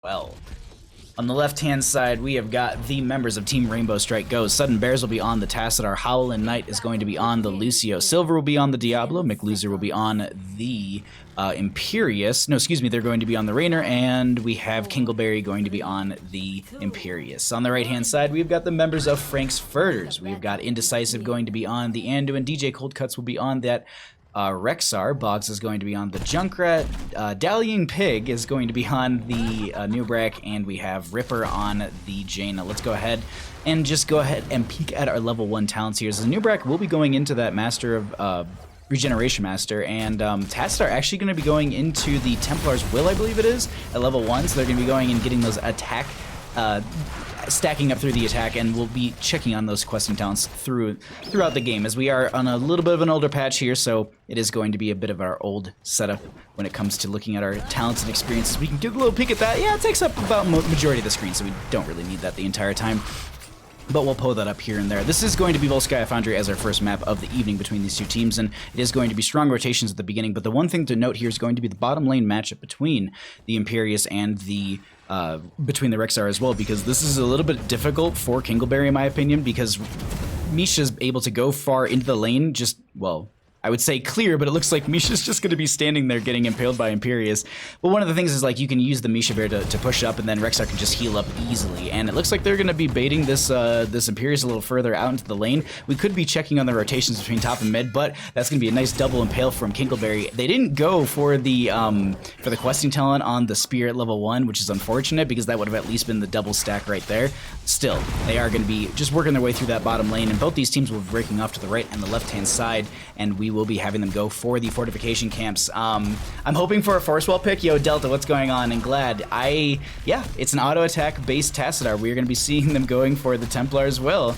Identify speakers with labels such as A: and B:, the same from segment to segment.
A: Well, on the left-hand side, we have got the members of Team Rainbow Strike Go. Sudden Bears will be on the Tassadar. Howlin' Knight is going to be on the Lucio. Silver will be on the Diablo. McLoser will be on the Imperious. No, excuse me, they're going to be on the Rainer. And we have Kingleberry going to be on the Imperious. On the right-hand side, we've got the members of Frank's Furters. We've got Indecisive going to be on the Anduin. DJ Cold Cuts will be on that Rexar. Boggs is going to be on the Junkrat. Dallying Pig is going to be on the Newbrack, and we have Ripper on the Jaina. Let's go ahead and peek at our level 1 talents here. So the Newbrack will be going into that Master of Regeneration Master, and Tassadar are actually going to be going into the Templar's Will, I believe it is, at level 1. So they're going to be going and getting those attack stacking up through the attack, and we'll be checking on those questing talents throughout the game, as we are on a little bit of an older patch here, so it is going to be a bit of our old setup when it comes to looking at our talents and experiences. We can do a little peek at that. Yeah, it takes up about majority of the screen, so we don't really need that the entire time. But we'll pull that up here and there. This is going to be Volskaya Foundry as our first map of the evening between these two teams, and it is going to be strong rotations at the beginning. But the one thing to note here is going to be the bottom lane matchup between the Imperious and the between the Rexar as well, because this is a little bit difficult for Kingleberry in my opinion, because Misha's able to go far into the lane, just, well, I would say clear, but it looks like Misha's just going to be standing there getting impaled by Imperious. But one of the things is, like, you can use the Misha Bear to push up, and then Rexar can just heal up easily. And it looks like they're going to be baiting this this Imperious a little further out into the lane. We could be checking on the rotations between top and mid, but that's going to be a nice double impale from Kingleberry. They didn't go for the questing talent on the Spirit level 1, which is unfortunate, because that would have at least been the double stack right there. Still, they are going to be just working their way through that bottom lane, and both these teams will be breaking off to the right and the left-hand side, and we will be having them go for the fortification camps. I'm hoping for a force wall pick. Yo, Delta, what's going on? And glad. Yeah, it's an auto attack based Tassadar. We're going to be seeing them going for the Templar's Will.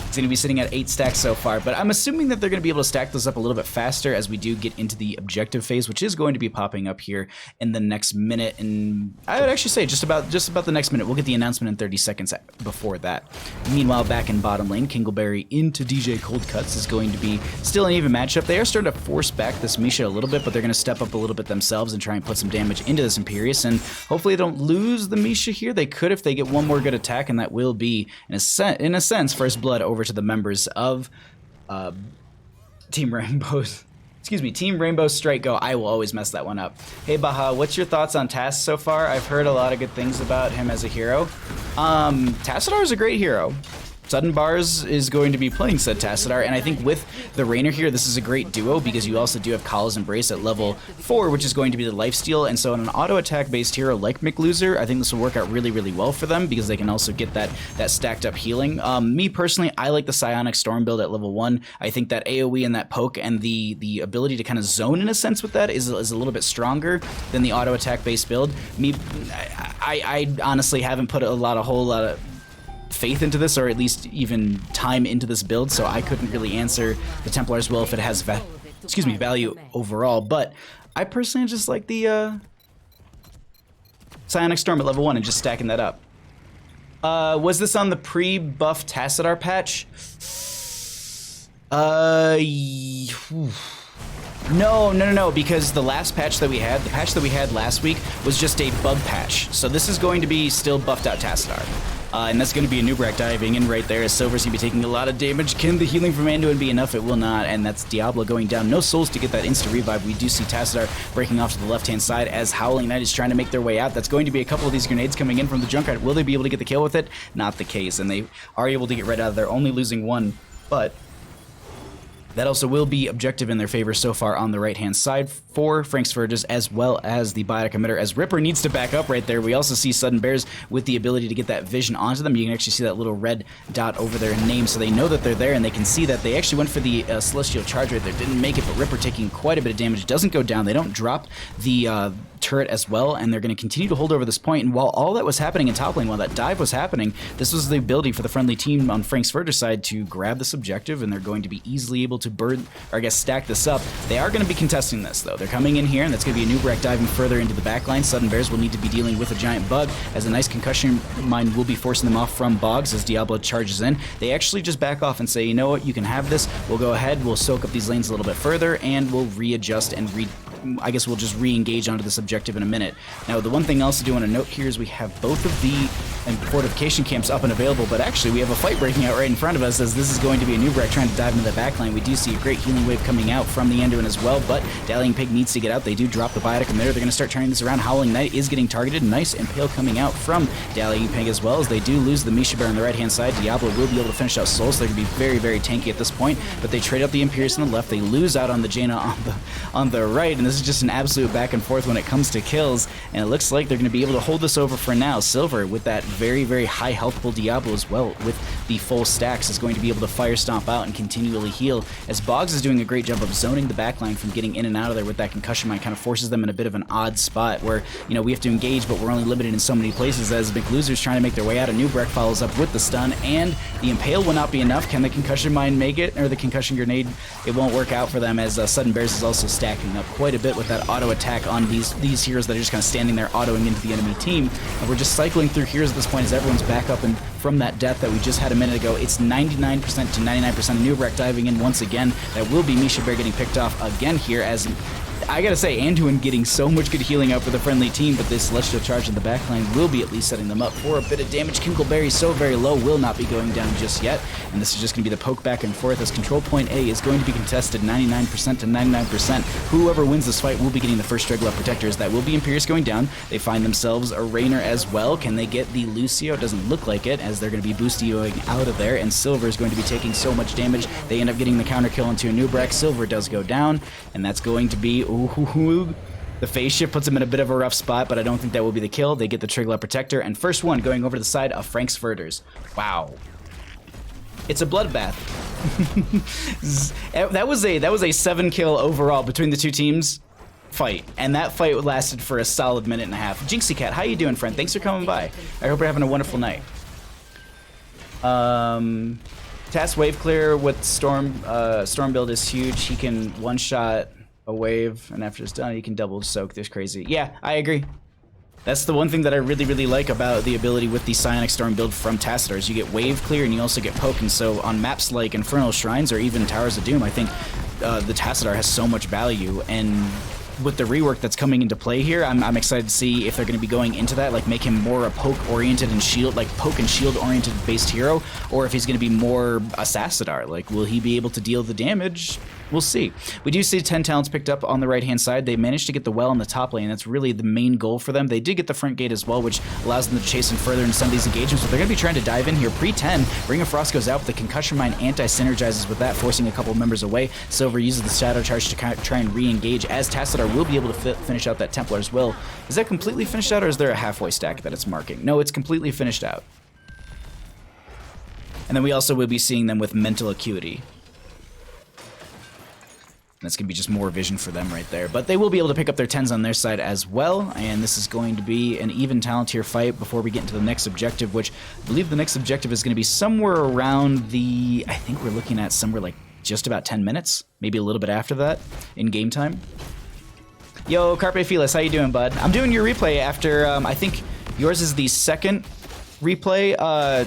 A: It's going to be sitting at 8 stacks so far, but I'm assuming that they're going to be able to stack those up a little bit faster as we do get into the objective phase, which is going to be popping up here in the next minute. And I would actually say just about the next minute. We'll get the announcement in 30 seconds before that. Meanwhile, back in bottom lane, Kingleberry into DJ Cold Cuts is going to be still an even matchup. They are starting to force back this Misha a little bit, but they're going to step up a little bit themselves and try and put some damage into this Imperious, and hopefully they don't lose the Misha here. They could if they get one more good attack, and that will be, in a sense, first blood over to the members of Team Rainbow Strike Go. I will always mess that one up. Hey Baha, what's your thoughts on Tass so far? I've heard a lot of good things about him as a hero. Tassadar is a great hero. Sudden Bars is going to be playing said Tassadar, and I think with the Rainer here, this is a great duo, because you also do have Kala's Embrace at level 4, which is going to be the lifesteal, and so on an auto attack based hero like McLoser, I think this will work out really, really well for them, because they can also get that stacked up healing. Me personally, I like the Psionic Storm build at level 1. I think that AoE and that poke and the ability to kind of zone in a sense with that is a little bit stronger than the auto attack based build. I honestly haven't put a whole lot of faith into this, or at least even time into this build, so I couldn't really answer the Templar's Will if it has value overall, but I personally just like the Psionic Storm at level 1 and just stacking that up. Was this on the pre-buff Tassadar patch? No, because the last patch that we had, the patch that we had last week, was just a bug patch, so this is going to be still buffed out Tassadar. And that's going to be a Newbrack diving in right there, as Silver's going to be taking a lot of damage. Can the healing from Anduin be enough? It will not, and that's Diablo going down. No souls to get that insta-revive. We do see Tassadar breaking off to the left-hand side as Howling Knight is trying to make their way out. That's going to be a couple of these grenades coming in from the Junkrat. Will they be able to get the kill with it? Not the case, and they are able to get right out of there, only losing one, but that also will be objective in their favor so far on the right-hand side for Frank's Furters, as well as the Biotic Emitter, as Ripper needs to back up right there. We also see Sudden Bears with the ability to get that vision onto them. You can actually see that little red dot over their name, so they know that they're there, and they can see that they actually went for the Celestial Charge right there. Didn't make it, but Ripper taking quite a bit of damage. Doesn't go down. They don't drop the turret as well, and they're going to continue to hold over this point. And while all that was happening in top lane, while that dive was happening, this was the ability for the friendly team on Frank's Further side to grab this objective, and they're going to be easily able to burn, or I guess stack this up. They are going to be contesting this though. They're coming in here, and that's going to be a Newbrack diving further into the backline. Sudden Bears will need to be dealing with a giant bug, as a nice concussion mine will be forcing them off from Boggs as Diablo charges in. They actually just back off and say, you know what, you can have this. We'll go ahead, we'll soak up these lanes a little bit further, and we'll readjust and I guess we'll just re-engage onto this objective in a minute. Now, the one thing else I do want to note here is we have both of the fortification camps up and available, but actually we have a fight breaking out right in front of us as this is going to be a Nubrek trying to dive into the backline. We do see a great healing wave coming out from the Enderman as well, but Dallying Pig needs to get out. They do drop the biotic emitter. They're going to start turning this around. Howling Knight is getting targeted. Nice impale coming out from Dallying Pig as well, as they do lose the Misha Bear on the right-hand side. Diablo will be able to finish out Soul, so they're going to be very, very tanky at this point, but they trade out the Imperius on the left. They lose out on the Jaina on the right, and this is just an absolute back and forth when it comes to kills, and it looks like they're going to be able to hold this over for now. Silver, with that very, very high health pool Diablo as well, with the full stacks, is going to be able to fire stomp out and continually heal, as Boggs is doing a great job of zoning the backline from getting in and out of there with that concussion mine. Kind of forces them in a bit of an odd spot where, you know, we have to engage, but we're only limited in so many places, as Big Loser's trying to make their way out. A Nubrek follows up with the stun, and the impale will not be enough. Can the concussion mine make it, or the concussion grenade? It won't work out for them, as Sudden Bears is also stacking up quite a bit with that auto attack on these heroes that are just kind of standing there autoing into the enemy team. And we're just cycling through heroes at this point as everyone's back up, and from that death that we just had a minute ago, it's 99% to 99% Nubrek diving in once again. That will be Misha Bear getting picked off again here, as I gotta say, Anduin getting so much good healing out for the friendly team, but this Celestial Charge in the backline will be at least setting them up for a bit of damage. Kinkleberry, so very low, will not be going down just yet, and this is just going to be the poke back and forth, as Control Point A is going to be contested 99% to 99%. Whoever wins this fight will be getting the first Struggle Protectors. That will be Imperius going down. They find themselves a Rainer as well. Can they get the Lucio? It doesn't look like it, as they're going to be boostioing out of there, and Silver is going to be taking so much damage. They end up getting the counter kill into a Nubrek. Silver does go down, and that's going to be... The phase shift puts him in a bit of a rough spot, but I don't think that will be the kill. They get the Trigla Protector, and first one going over to the side of Frank's Furters. Wow. It's a bloodbath. that was a 7-kill overall between the two teams fight, and that fight lasted for a solid minute and a half. Jinxie Cat, how you doing, friend? Thanks for coming by. I hope you're having a wonderful night. Task Wave Clear with Storm build is huge. He can one-shot a wave, and after it's done, you can double soak. This crazy. Yeah, I agree. That's the one thing that I really, really like about the ability with the Psionic Storm build from Tassadar, is you get wave clear and you also get poke, and so on maps like Infernal Shrines or even Towers of Doom, I think the Tassadar has so much value, and with the rework that's coming into play here, I'm excited to see if they're going to be going into that, like make him more a poke-oriented and shield, like poke and shield-oriented based hero, or if he's going to be more a Sassadar. Like, will he be able to deal the damage? We'll see. We do see 10 talents picked up on the right-hand side. They managed to get the well in the top lane. That's really the main goal for them. They did get the front gate as well, which allows them to chase in further in some of these engagements, but they're going to be trying to dive in here. Pre-10, Ring of Frost goes out, but the Concussion Mine anti-synergizes with that, forcing a couple members away. Silver uses the Shadow Charge to try and re-engage, as Tassadar will be able to finish out that Templar's Will. Is that completely finished out, or is there a halfway stack that it's marking? No, it's completely finished out. And then we also will be seeing them with Mental Acuity. That's going to be just more vision for them right there. But they will be able to pick up their 10s on their side as well. And this is going to be an even talent tier fight before we get into the next objective, which I believe the next objective is going to be somewhere around the... I think we're looking at somewhere like just about 10 minutes, maybe a little bit after that in game time. Yo, Carpe Felis, how you doing, bud? I'm doing your replay after, I think yours is the second replay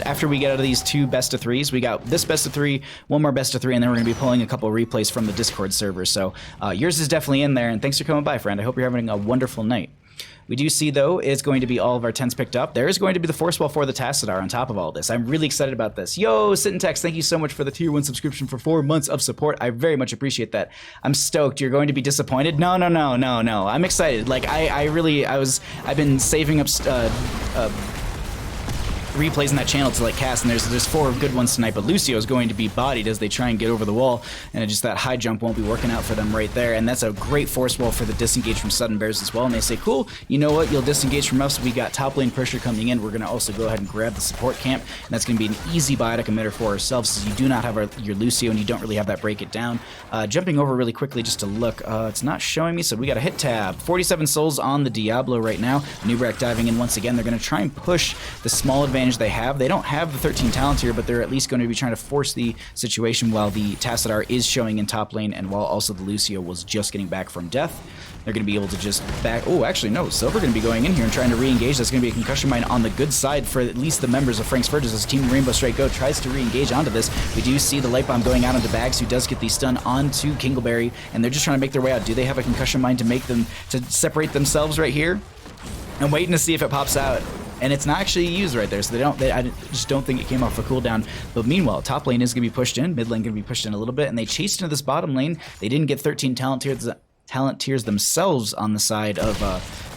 A: after we get out of these two best of threes. We got this best of three, one more best of three, and then we're going to be pulling a couple of replays from the Discord server. So yours is definitely in there, and thanks for coming by, friend. I hope you're having a wonderful night. We do see, though, it's going to be all of our 10s picked up. There is going to be the Force Wall for the Tassadar on top of all this. I'm really excited about this. Yo, Sit and Text, thank you so much for the Tier 1 subscription for 4 months of support. I very much appreciate that. I'm stoked. You're going to be disappointed? No. I'm excited. Like, I've been saving up replays in that channel to like cast, and there's 4 good ones tonight, but Lucio is going to be bodied as they try and get over the wall, and just that high jump won't be working out for them right there, and that's a great force wall for the disengage from Sudden Bears as well. And they say, cool, you know what, you'll disengage from us, we got top lane pressure coming in, we're going to also go ahead and grab the support camp, and that's going to be an easy biotic emitter for ourselves, since you do not have your Lucio and you don't really have that break it down. Jumping over really quickly just to look, it's not showing me, so we got a hit tab. 47 souls on the Diablo right now. Nubrek diving in once again. They're going to try and push the small advantage advantage they have. They don't have the 13 talents here, but they're at least going to be trying to force the situation while the Tassadar is showing in top lane, and while also the Lucio was just getting back from death. They're going to be able to just back... Oh, actually, no. Silver going to be going in here and trying to re-engage. That's going to be a concussion mine on the good side for at least the members of Frank's Furters as Team Rainbow Strike Go tries to re-engage onto this. We do see the Light Bomb going out onto Bags, who does get the stun onto Kingleberry, and they're just trying to make their way out. Do they have a concussion mine to make them... to separate themselves right here? I'm waiting to see if it pops out. And it's not actually used right there, so I just don't think it came off a cooldown. But meanwhile, top lane is going to be pushed in, mid lane going to be pushed in a little bit, and they chased into this bottom lane. They didn't get 13 talent tiers themselves on the side of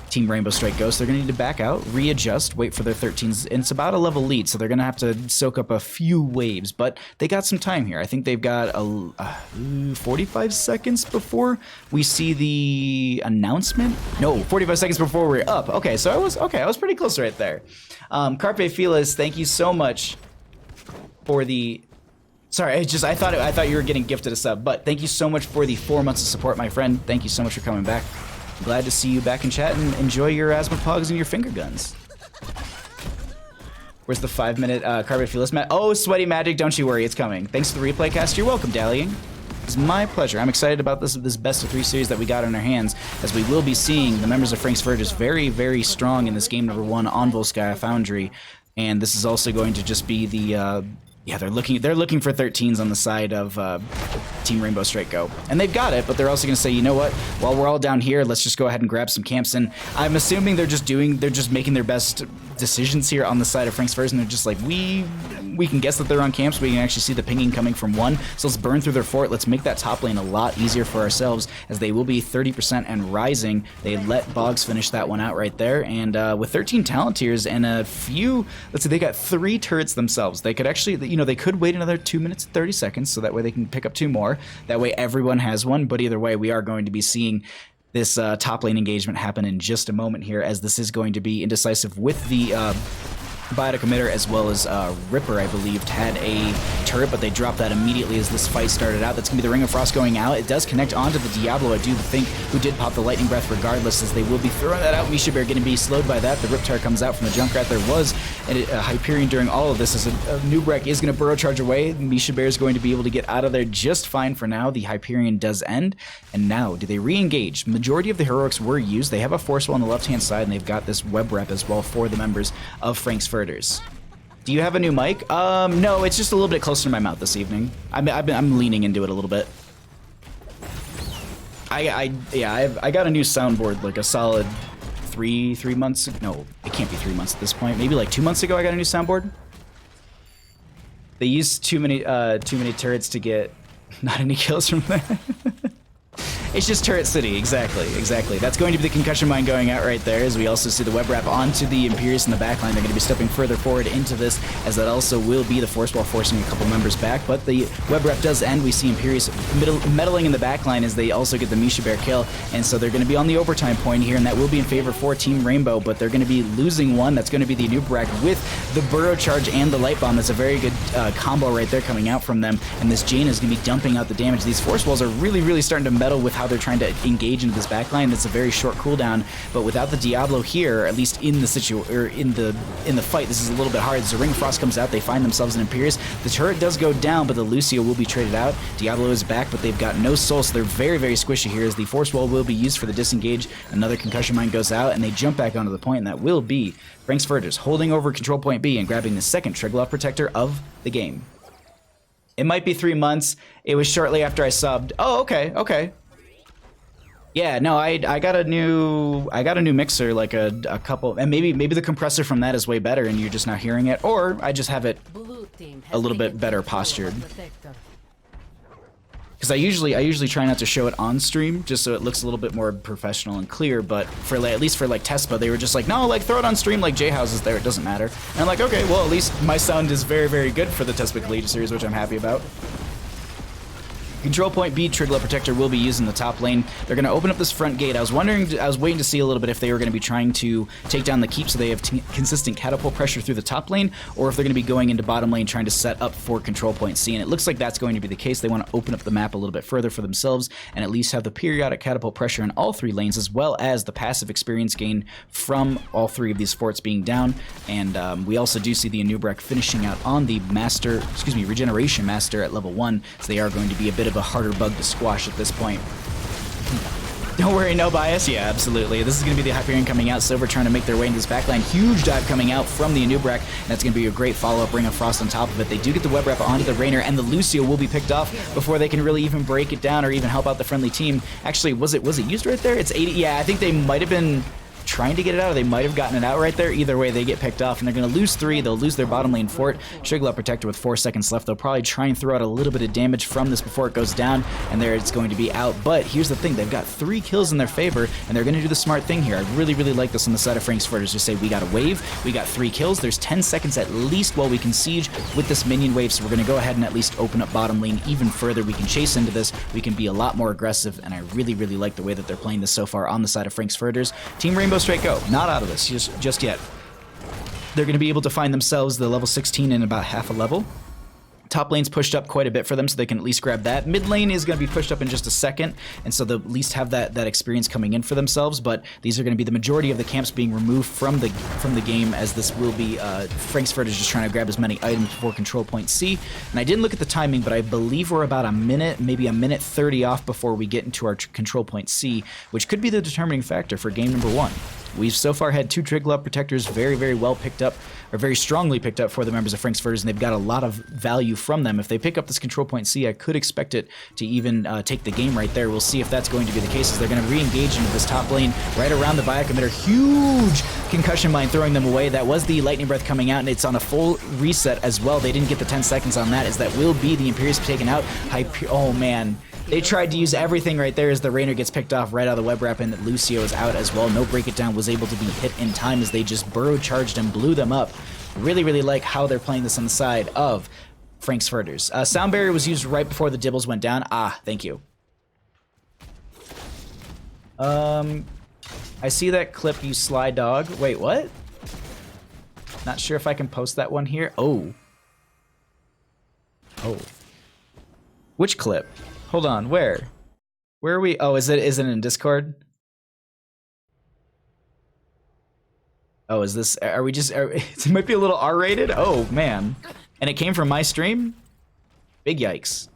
A: Team Rainbow Strike Ghost. They're going to need to back out, readjust, wait for their 13s. And it's about a level lead, so they're going to have to soak up a few waves, but they got some time here. I think they've got 45 seconds before we see the announcement. No, 45 seconds before we're up. Okay, so I was pretty close right there. Carpe Felis, thank you so much for the... Sorry, I thought you were getting gifted a sub, but thank you so much for the 4 months of support, my friend. Thank you so much for coming back. Glad to see you back in chat, and enjoy your asthma pogs and your finger guns. Where's the 5-minute Carpet Fearless match? Oh, Sweaty Magic, don't you worry, it's coming. Thanks for the replay cast. You're welcome, Dallying. It's my pleasure. I'm excited about this best of 3 series that we got in our hands, as we will be seeing the members of Frank's Furters very, very strong in this game number 1 on Volskaya Foundry, and this is also going to just be the yeah, they're looking for 13s on the side of Team Rainbow Strike Go. And they've got it, but they're also going to say, you know what, while we're all down here, let's just go ahead and grab some camps. And I'm assuming they're just making their best decisions here on the side of Frank's Furters, and they're just like, we can guess that they're on camps, we can actually see the pinging coming from 1, so let's burn through their fort, let's make that top lane a lot easier for ourselves, as they will be 30% and rising. They let Boggs finish that one out right there, and with 13 talent tiers and a few, let's see, they got 3 turrets themselves. They could actually, you know, they could wait another 2 minutes and 30 seconds, so that way they can pick up 2 more. That way everyone has one, but either way, we are going to be seeing this top lane engagement happen in just a moment here, as this is going to be indecisive with the Biotic Emitter, as well as Ripper, I believe, had a turret, but they dropped that immediately as this fight started out. That's going to be the Ring of Frost going out. It does connect onto the Diablo, I do think, who did pop the Lightning Breath regardless, as they will be throwing that out. Misha Bear going to be slowed by that. The Riptide comes out from the Junkrat. There was a Hyperion during all of this, as a Noobrek is going to burrow charge away. Misha Bear is going to be able to get out of there just fine for now. The Hyperion does end, and now, do they re-engage? Majority of the heroics were used. They have a Force Wall on the left-hand side, and they've got this web rep as well for the members of Frank's Furters. Do you have a new mic? No, it's just a little bit closer to my mouth this evening. I'm leaning into it a little bit. I got a new soundboard like a solid three months. No, it can't be 3 months at this point. Maybe like 2 months ago I got a new soundboard. They used too many turrets to get not any kills from that. It's just Turret City, exactly. That's going to be the concussion mine going out right there, as we also see the web wrap onto the Imperius in the backline. They're going to be stepping further forward into this, as that also will be the Force Wall forcing a couple members back, but the web wrap does end. We see Imperius meddling in the backline as they also get the Misha Bear kill, and so they're going to be on the overtime point here, and that will be in favor for Team Rainbow, but they're going to be losing one. That's going to be the Noobrek with the Burrow Charge and the Light Bomb. That's a very good combo right there coming out from them, and this Jaina is going to be dumping out the damage. These Force Walls are really starting to meddle with how they're trying to engage into this backline. It's a very short cooldown, but without the Diablo here, at least in the in the fight, this is a little bit hard. As the Ring of Frost comes out, they find themselves in Imperius. The turret does go down, but the Lucio will be traded out. Diablo is back, but they've got no soul, so they're very squishy here, as the Force Wall will be used for the disengage. Another concussion mine goes out, and they jump back onto the point, and that will be Frank's Furters holding over control point B and grabbing the second Triglav Protector of the game. It might be 3 months. It was shortly after I subbed. Oh, okay. Yeah, no, I got a new mixer, like a couple, and maybe the compressor from that is way better and you're just not hearing it, or I just have it a little bit better postured. Because I usually try not to show it on stream, just so it looks a little bit more professional and clear, but for at least for like Tespa, they were just like, no, like throw it on stream like J-House is there, it doesn't matter. And I'm like, okay, well at least my sound is very good for the Tespa Collegiate series, which I'm happy about. Control point B, Trigla Protector will be used in the top lane. They're going to open up this front gate. I was waiting to see a little bit if they were going to be trying to take down the keep so they have consistent catapult pressure through the top lane, or if they're going to be going into bottom lane trying to set up for control point C. And it looks like that's going to be the case. They want to open up the map a little bit further for themselves and at least have the periodic catapult pressure in all 3 lanes, as well as the passive experience gain from all 3 of these forts being down. And we also do see the Anub'arak finishing out on the Regeneration Master at level 1, so they are going to be a bit of a harder bug to squash at this point. Don't worry, no bias. Yeah, absolutely. This is going to be the Hyperion coming out. Silver trying to make their way into this backline. Huge dive coming out from the Anub'arak, and that's going to be a great follow-up Ring of Frost on top of it. They do get the web wrap onto the Raynor, and the Lucio will be picked off before they can really even break it down or even help out the friendly team. Actually, was it used right there? It's 80. Yeah, I think they might have been trying to get it out, or they might have gotten it out right there. Either way, they get picked off, and they're going to lose 3. They'll lose their bottom lane fort. Trigla Protector with 4 seconds left. They'll probably try and throw out a little bit of damage from this before it goes down, and there it's going to be out. But here's the thing. They've got 3 kills in their favor, and they're going to do the smart thing here. I really, really like this on the side of Frank's Furters. Just say, we got a wave. We got 3 kills. There's 10 seconds at least while we can siege with this minion wave, so we're going to go ahead and at least open up bottom lane even further. We can chase into this. We can be a lot more aggressive, and I really, really like the way that they're playing this so far on the side of Frank's Furters. Team Rainbow Strike Go. Not out of this just yet. They're going to be able to find themselves the level 16 in about half a level. Top lane's pushed up quite a bit for them, so they can at least grab that. Mid lane is going to be pushed up in just a second, and so they'll at least have that experience coming in for themselves. But these are going to be the majority of the camps being removed from the game, as this will be Frank's Furters just trying to grab as many items before control point C. And I didn't look at the timing, but I believe we're about a minute, maybe a minute 30 off before we get into our control point C, which could be the determining factor for game number 1. We've so far had 2 Trigla Protectors very, very well picked up, or very strongly picked up for the members of Frank's Furters, and they've got a lot of value from them. If they pick up this control point C, I could expect it to even take the game right there. We'll see if that's going to be the case, as they're going to re-engage into this top lane right around the Biocommitter. Huge concussion mine throwing them away. That was the Lightning Breath coming out, and it's on a full reset as well. They didn't get the 10 seconds on that, as that will be the Imperius taken out. Oh, man. They tried to use everything right there as the Raynor gets picked off right out of the web wrap, and that Lucio is out as well. No Break It Down was able to be hit in time, as they just burrow charged and blew them up. Really, really like how they're playing this on the side of Frank's Furters. Sound Barrier was used right before the Dibbles went down. Thank you. I see that clip, you sly dog. Wait, what? Not sure if I can post that one here. Oh. Which clip? Hold on, where? Where are we? Oh, is it in Discord? Oh, is this, it might be a little R-rated? Oh, man. And it came from my stream? Big yikes.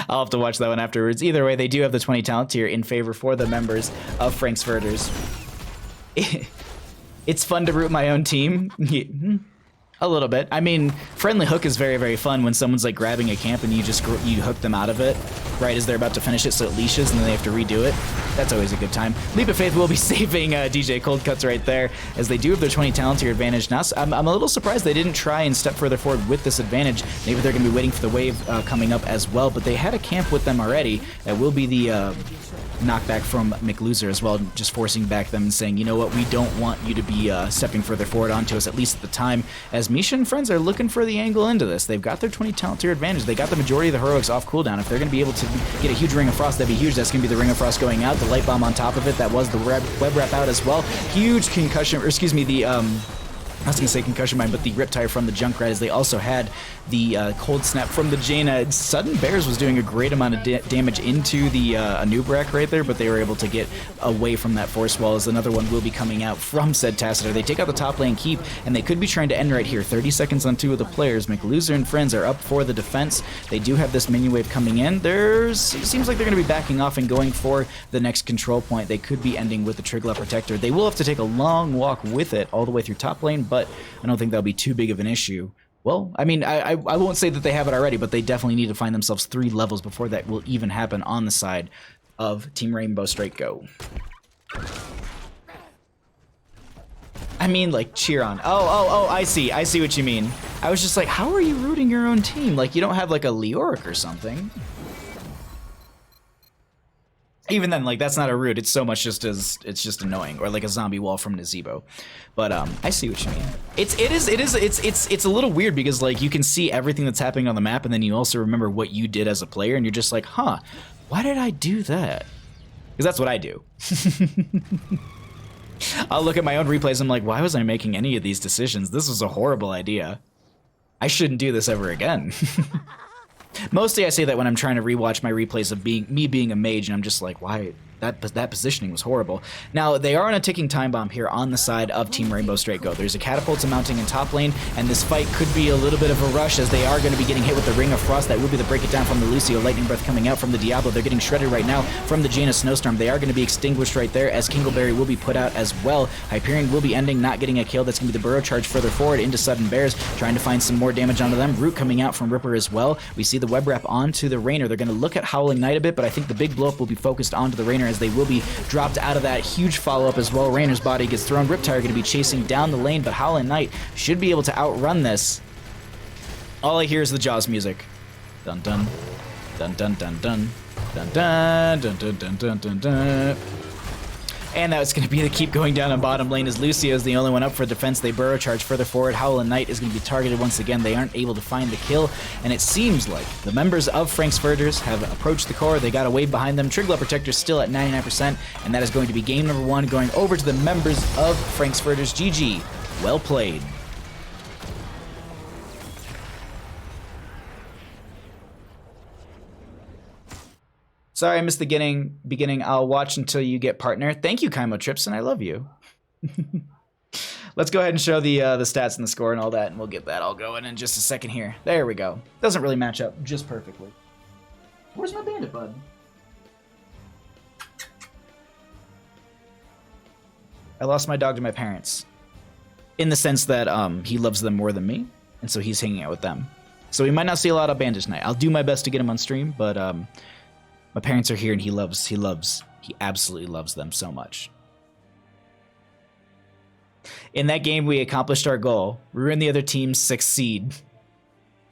A: I'll have to watch that one afterwards. Either way, they do have the 20 talent tier in favor for the members of Frank's Furters. It's fun to root my own team. A little bit. I mean, Friendly Hook is very, very fun when someone's like grabbing a camp and you hook them out of it right as they're about to finish it, so it leashes and then they have to redo it. That's always a good time. Leap of Faith will be saving DJ Cold Cuts right there, as they do have their 20 talent tier advantage. Now, I'm a little surprised they didn't try and step further forward with this advantage. Maybe they're going to be waiting for the wave coming up as well, but they had a camp with them already. That will be the knockback from McLoser as well, just forcing back them and saying, you know what, we don't want you to be stepping further forward onto us, at least at the time, as Misha and friends are looking for the angle into this. They've got their 20 talent tier advantage. They got the majority of the heroics off cooldown. If they're going to be able to get a huge Ring of Frost, that'd be huge. That's going to be the Ring of Frost going out, the Light Bomb on top of it. That was the web wrap out as well. Huge concussion, or excuse me, the I was going to say concussion mine, but the Riptire from the Junkrat, as they also had the Cold Snap from the Jaina. Sudden Bears was doing a great amount of damage into the Anub'arak right there, but they were able to get away from that force wall, as another one will be coming out from said Tacitor. They take out the top lane keep, and they could be trying to end right here. 30 seconds on 2 of the players. McLoser and friends are up for the defense. They do have this minion wave coming in. It seems like they're going to be backing off and going for the next control point. They could be ending with the Trigla Protector. They will have to take a long walk with it all the way through top lane, but I don't think that'll be too big of an issue. Well, I mean, I won't say that they have it already, but they definitely need to find themselves 3 levels before that will even happen on the side of Team Rainbow Strike Go. I mean, like, cheer on. Oh, I see what you mean. I was just like, how are you rooting your own team? Like, you don't have, like, a Leoric or something. Even then, like, that's not a root. It's so much just as it's just annoying, or like a zombie wall from Nazebo. But I see what you mean. It's a little weird because like you can see everything that's happening on the map, and then you also remember what you did as a player, and you're just like, huh, why did I do that? Because that's what I do. I'll look at my own replays. I'm like, why was I making any of these decisions? This was a horrible idea. I shouldn't do this ever again. Mostly I say that when I'm trying to rewatch my replays of me being a mage, and I'm just like, why? That positioning was horrible. Now, they are on a ticking time bomb here on the side of Team Rainbow Straight Go. There's a catapult mounting in top lane, and this fight could be a little bit of a rush as they are going to be getting hit with the Ring of Frost. That would be the break it down from the Lucio. Lightning Breath coming out from the Diablo. They're getting shredded right now from the Jaina Snowstorm. They are going to be extinguished right there as Kingleberry will be put out as well. Hyperion will be ending, not getting a kill. That's going to be the Burrow Charge further forward into Sudden Bears, trying to find some more damage onto them. Root coming out from Ripper as well. We see the web wrap onto the Rainer. They're going to look at Howling Knight a bit, but I think the big blow up will be focused onto the Rainer as they will be dropped out of that huge follow-up as well. Rainer's body gets thrown. Riptire going to be chasing down the lane, but Howling Knight should be able to outrun this. All I hear is the Jaws music. Dun dun. Dun dun dun dun. Dun dun dun dun dun dun dun dun. And that's going to be the keep going down on bottom lane as Lucio is the only one up for defense. They burrow charge further forward. Howling Knight is going to be targeted once again. They aren't able to find the kill, and it seems like the members of Frank's Furters have approached the core. They got a wave behind them. Trigla Protector still at 99%, and that is going to be game number 1 going over to the members of Frank's Furters. GG. Well played. Sorry, I missed the beginning. I'll watch until you get partner. Thank you, Kaimo Tripson. I love you. Let's go ahead and show the stats and the score and all that, and we'll get that all going in just a second here. There we go. Doesn't really match up just perfectly. Where's my bandit bud? I lost my dog to my parents. In the sense that he loves them more than me, and so he's hanging out with them. So we might not see a lot of bandit tonight. I'll do my best to get him on stream, but my parents are here, and he absolutely loves them so much. In that game, we accomplished our goal. Ruin the other team's 6th seed.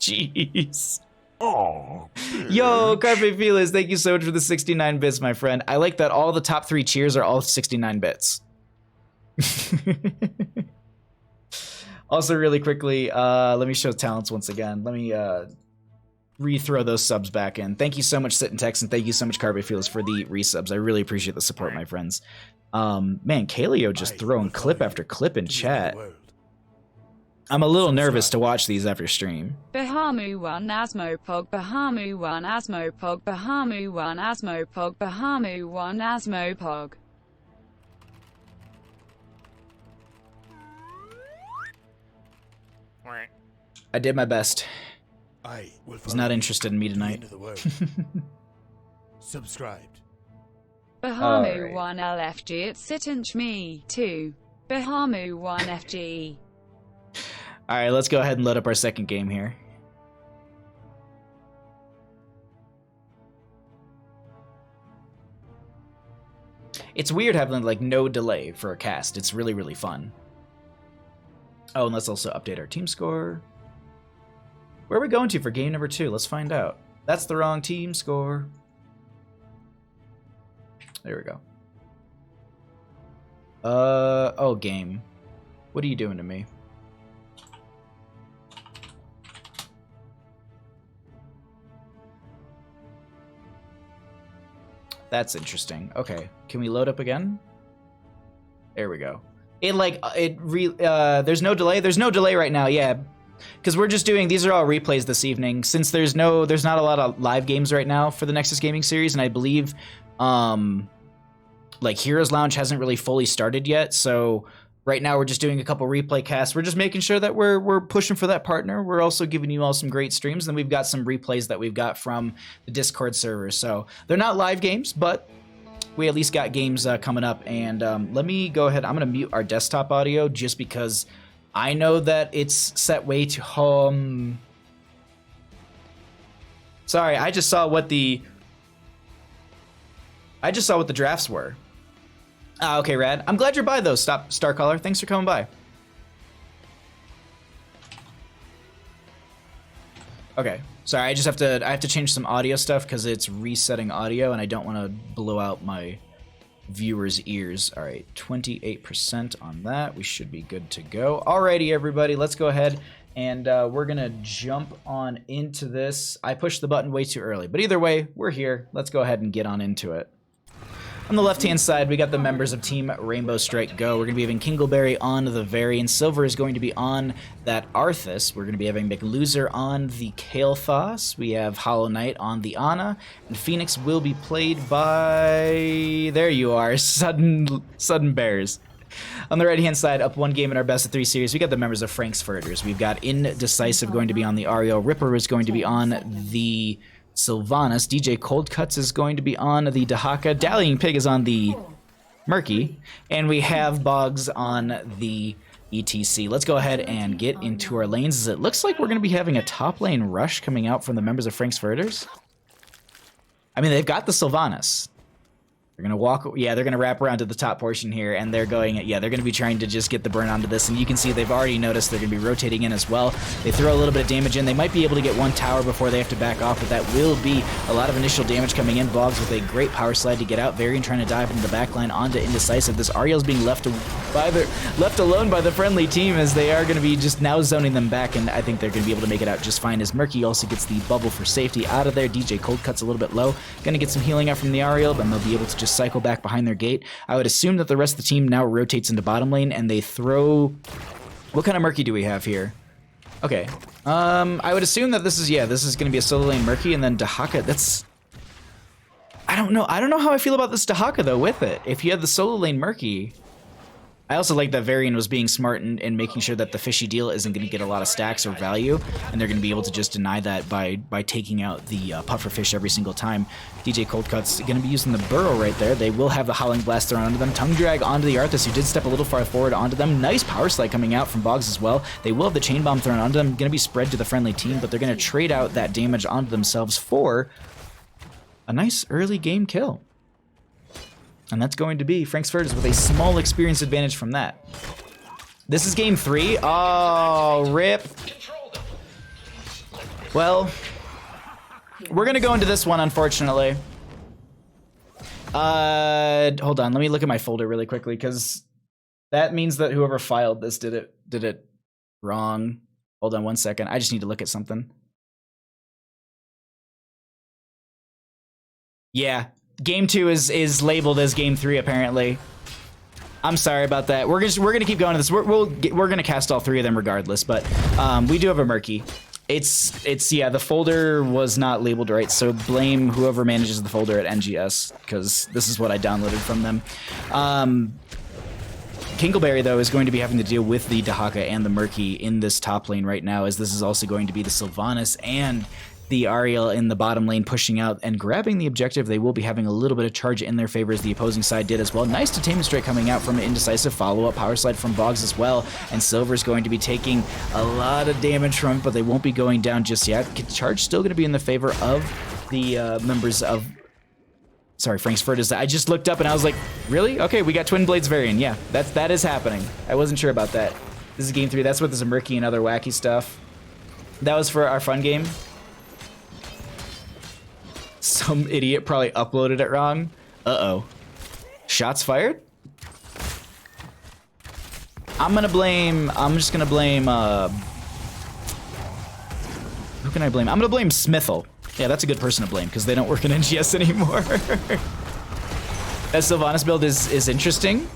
A: Jeez.
B: Oh.
A: Yo, Carpe Felix, thank you so much for the 69 bits, my friend. I like that all the top 3 cheers are all 69 bits. Also, really quickly, let me show talents once again. Let me re-throw those subs back in. Thank you so much, Sit and Text, and thank you so much, Carpe Felix, for the resubs. I really appreciate the support, my friends. Man, Kaleo just throwing clip after clip in chat. I'm a little nervous to watch these after stream.
C: Bahamu 1 Asmopog, Bahamu 1 Asmopog, Bahamu 1 Asmopog, Bahamu 1 Asmopog.
A: I did my best.
B: He's
A: not interested in me tonight.
B: Subscribed.
C: Bahamu
A: Right.
C: 1 LFG at Sitanch me 2. Bahamu 1 FG.
A: Alright, let's go ahead and load up our second game here. It's weird having like no delay for a cast. It's really, really fun. Oh, and let's also update our team score. Where are we going to for game number 2? Let's find out. That's the wrong team score. There we go. Oh, game. What are you doing to me? That's interesting. Okay, can we load up again? There we go. There's no delay. There's no delay right now. Yeah, because we're just doing, these are all replays this evening. Since there's not a lot of live games right now for the Nexus Gaming series, and I believe, like Heroes Lounge hasn't really fully started yet. So right now we're just doing a couple replay casts. We're just making sure that we're pushing for that partner. We're also giving you all some great streams. Then we've got some replays that we've got from the Discord server. So they're not live games, but we at least got games coming up. And let me go ahead. I'm going to mute our desktop audio just because I know that it's set way to home. Sorry, I just saw what the drafts were. Okay, rad. I'm glad you're by though, Starcaller. Thanks for coming by. Okay, sorry, I have to change some audio stuff because it's resetting audio and I don't want to blow out my viewers' ears. All right, 28% on that. We should be good to go. Alrighty, everybody, let's go ahead and we're gonna jump on into this. I pushed the button way too early, but either way, we're here. Let's go ahead and get on into it. On the left-hand side, we got the members of Team Rainbow Strike Go. We're going to be having Kingleberry on the Varian. Silver is going to be on that Arthas. We're going to be having McLoser on the Kael'thas. We have Hollow Knight on the Ana. And Phoenix will be played by... There you are, Sudden Bears. On the right-hand side, up one game in our best-of-3 series, we got the members of Frank's Furters. We've got Indecisive going to be on the Ariel. Ripper is going to be on the Sylvanas. DJ Cold Cuts is going to be on the Dahaka. Dallying Pig is on the Murky. And we have Boggs on the ETC. Let's go ahead and get into our lanes, as it looks like we're going to be having a top lane rush coming out from the members of Frank's Furters. I mean, they've got the Sylvanas. They're going to walk, yeah, they're going to wrap around to the top portion here, and they're going, yeah, they're going to be trying to just get the burn onto this, and you can see they've already noticed they're going to be rotating in as well. They throw a little bit of damage in. They might be able to get one tower before they have to back off, but that will be a lot of initial damage coming in. Boggs with a great power slide to get out. Varian trying to dive into the backline onto Indecisive. This Ariel's being left alone by the friendly team, as they are going to be just now zoning them back, and I think they're going to be able to make it out just fine, as Murky also gets the bubble for safety out of there. DJ Cold Cuts a little bit low. Going to get some healing out from the Ariel, but they'll be able to just cycle back behind their gate. I would assume that the rest of the team now rotates into bottom lane, and they throw... What kind of Murky do we have here? Okay. I would assume that this is going to be a solo lane Murky, and then Dahaka, that's... I don't know how I feel about this Dahaka, though, with it. If you had the solo lane Murky... I also like that Varian was being smart and making sure that the fishy deal isn't going to get a lot of stacks or value, and they're going to be able to just deny that by taking out the pufferfish every single time. DJ Cold Cuts going to be using the burrow right there. They will have the Howling Blast thrown onto them. Tongue Drag onto the Arthas, who did step a little far forward onto them. Nice power slide coming out from Boggs as well. They will have the Chain Bomb thrown onto them. Going to be spread to the friendly team, but they're going to trade out that damage onto themselves for a nice early game kill. And that's going to be Frank's Furters with a small experience advantage from that. This is game 3. Oh, rip. Well, we're going to go into this one, unfortunately. Hold on. Let me look at my folder really quickly, because that means that whoever filed this did it wrong. Hold on one second. I just need to look at something. Yeah. Game 2 is labeled as Game 3 apparently. I'm sorry about that. We're gonna keep going to this. We're gonna cast all 3 of them regardless, but we do have a Murky. It's yeah, the folder was not labeled right, so blame whoever manages the folder at NGS, because this is what I downloaded from them. Kingleberry, though, is going to be having to deal with the Dahaka and the Murky in this top lane right now, as this is also going to be the Sylvanas and the Ariel in the bottom lane pushing out and grabbing the objective. They will be having a little bit of charge in their favor, as the opposing side did as well. Nice Detainment Strike coming out from an Indecisive. Follow-up power slide from Boggs as well. And Silver's going to be taking a lot of damage from it, but they won't be going down just yet. Charge still going to be in the favor of the members of... Sorry, Frank's Furters. I just looked up and I was like, really? Okay, we got Twin Blades Varian. Yeah, that is happening. I wasn't sure about that. This is game 3. That's with this Murky and other wacky stuff. That was for our fun game. Some idiot probably uploaded it wrong. Uh-oh. Shots fired? I'm just gonna blame, who can I blame? I'm gonna blame Smithel. Yeah, that's a good person to blame, because they don't work in NGS anymore. That Sylvanas build is interesting.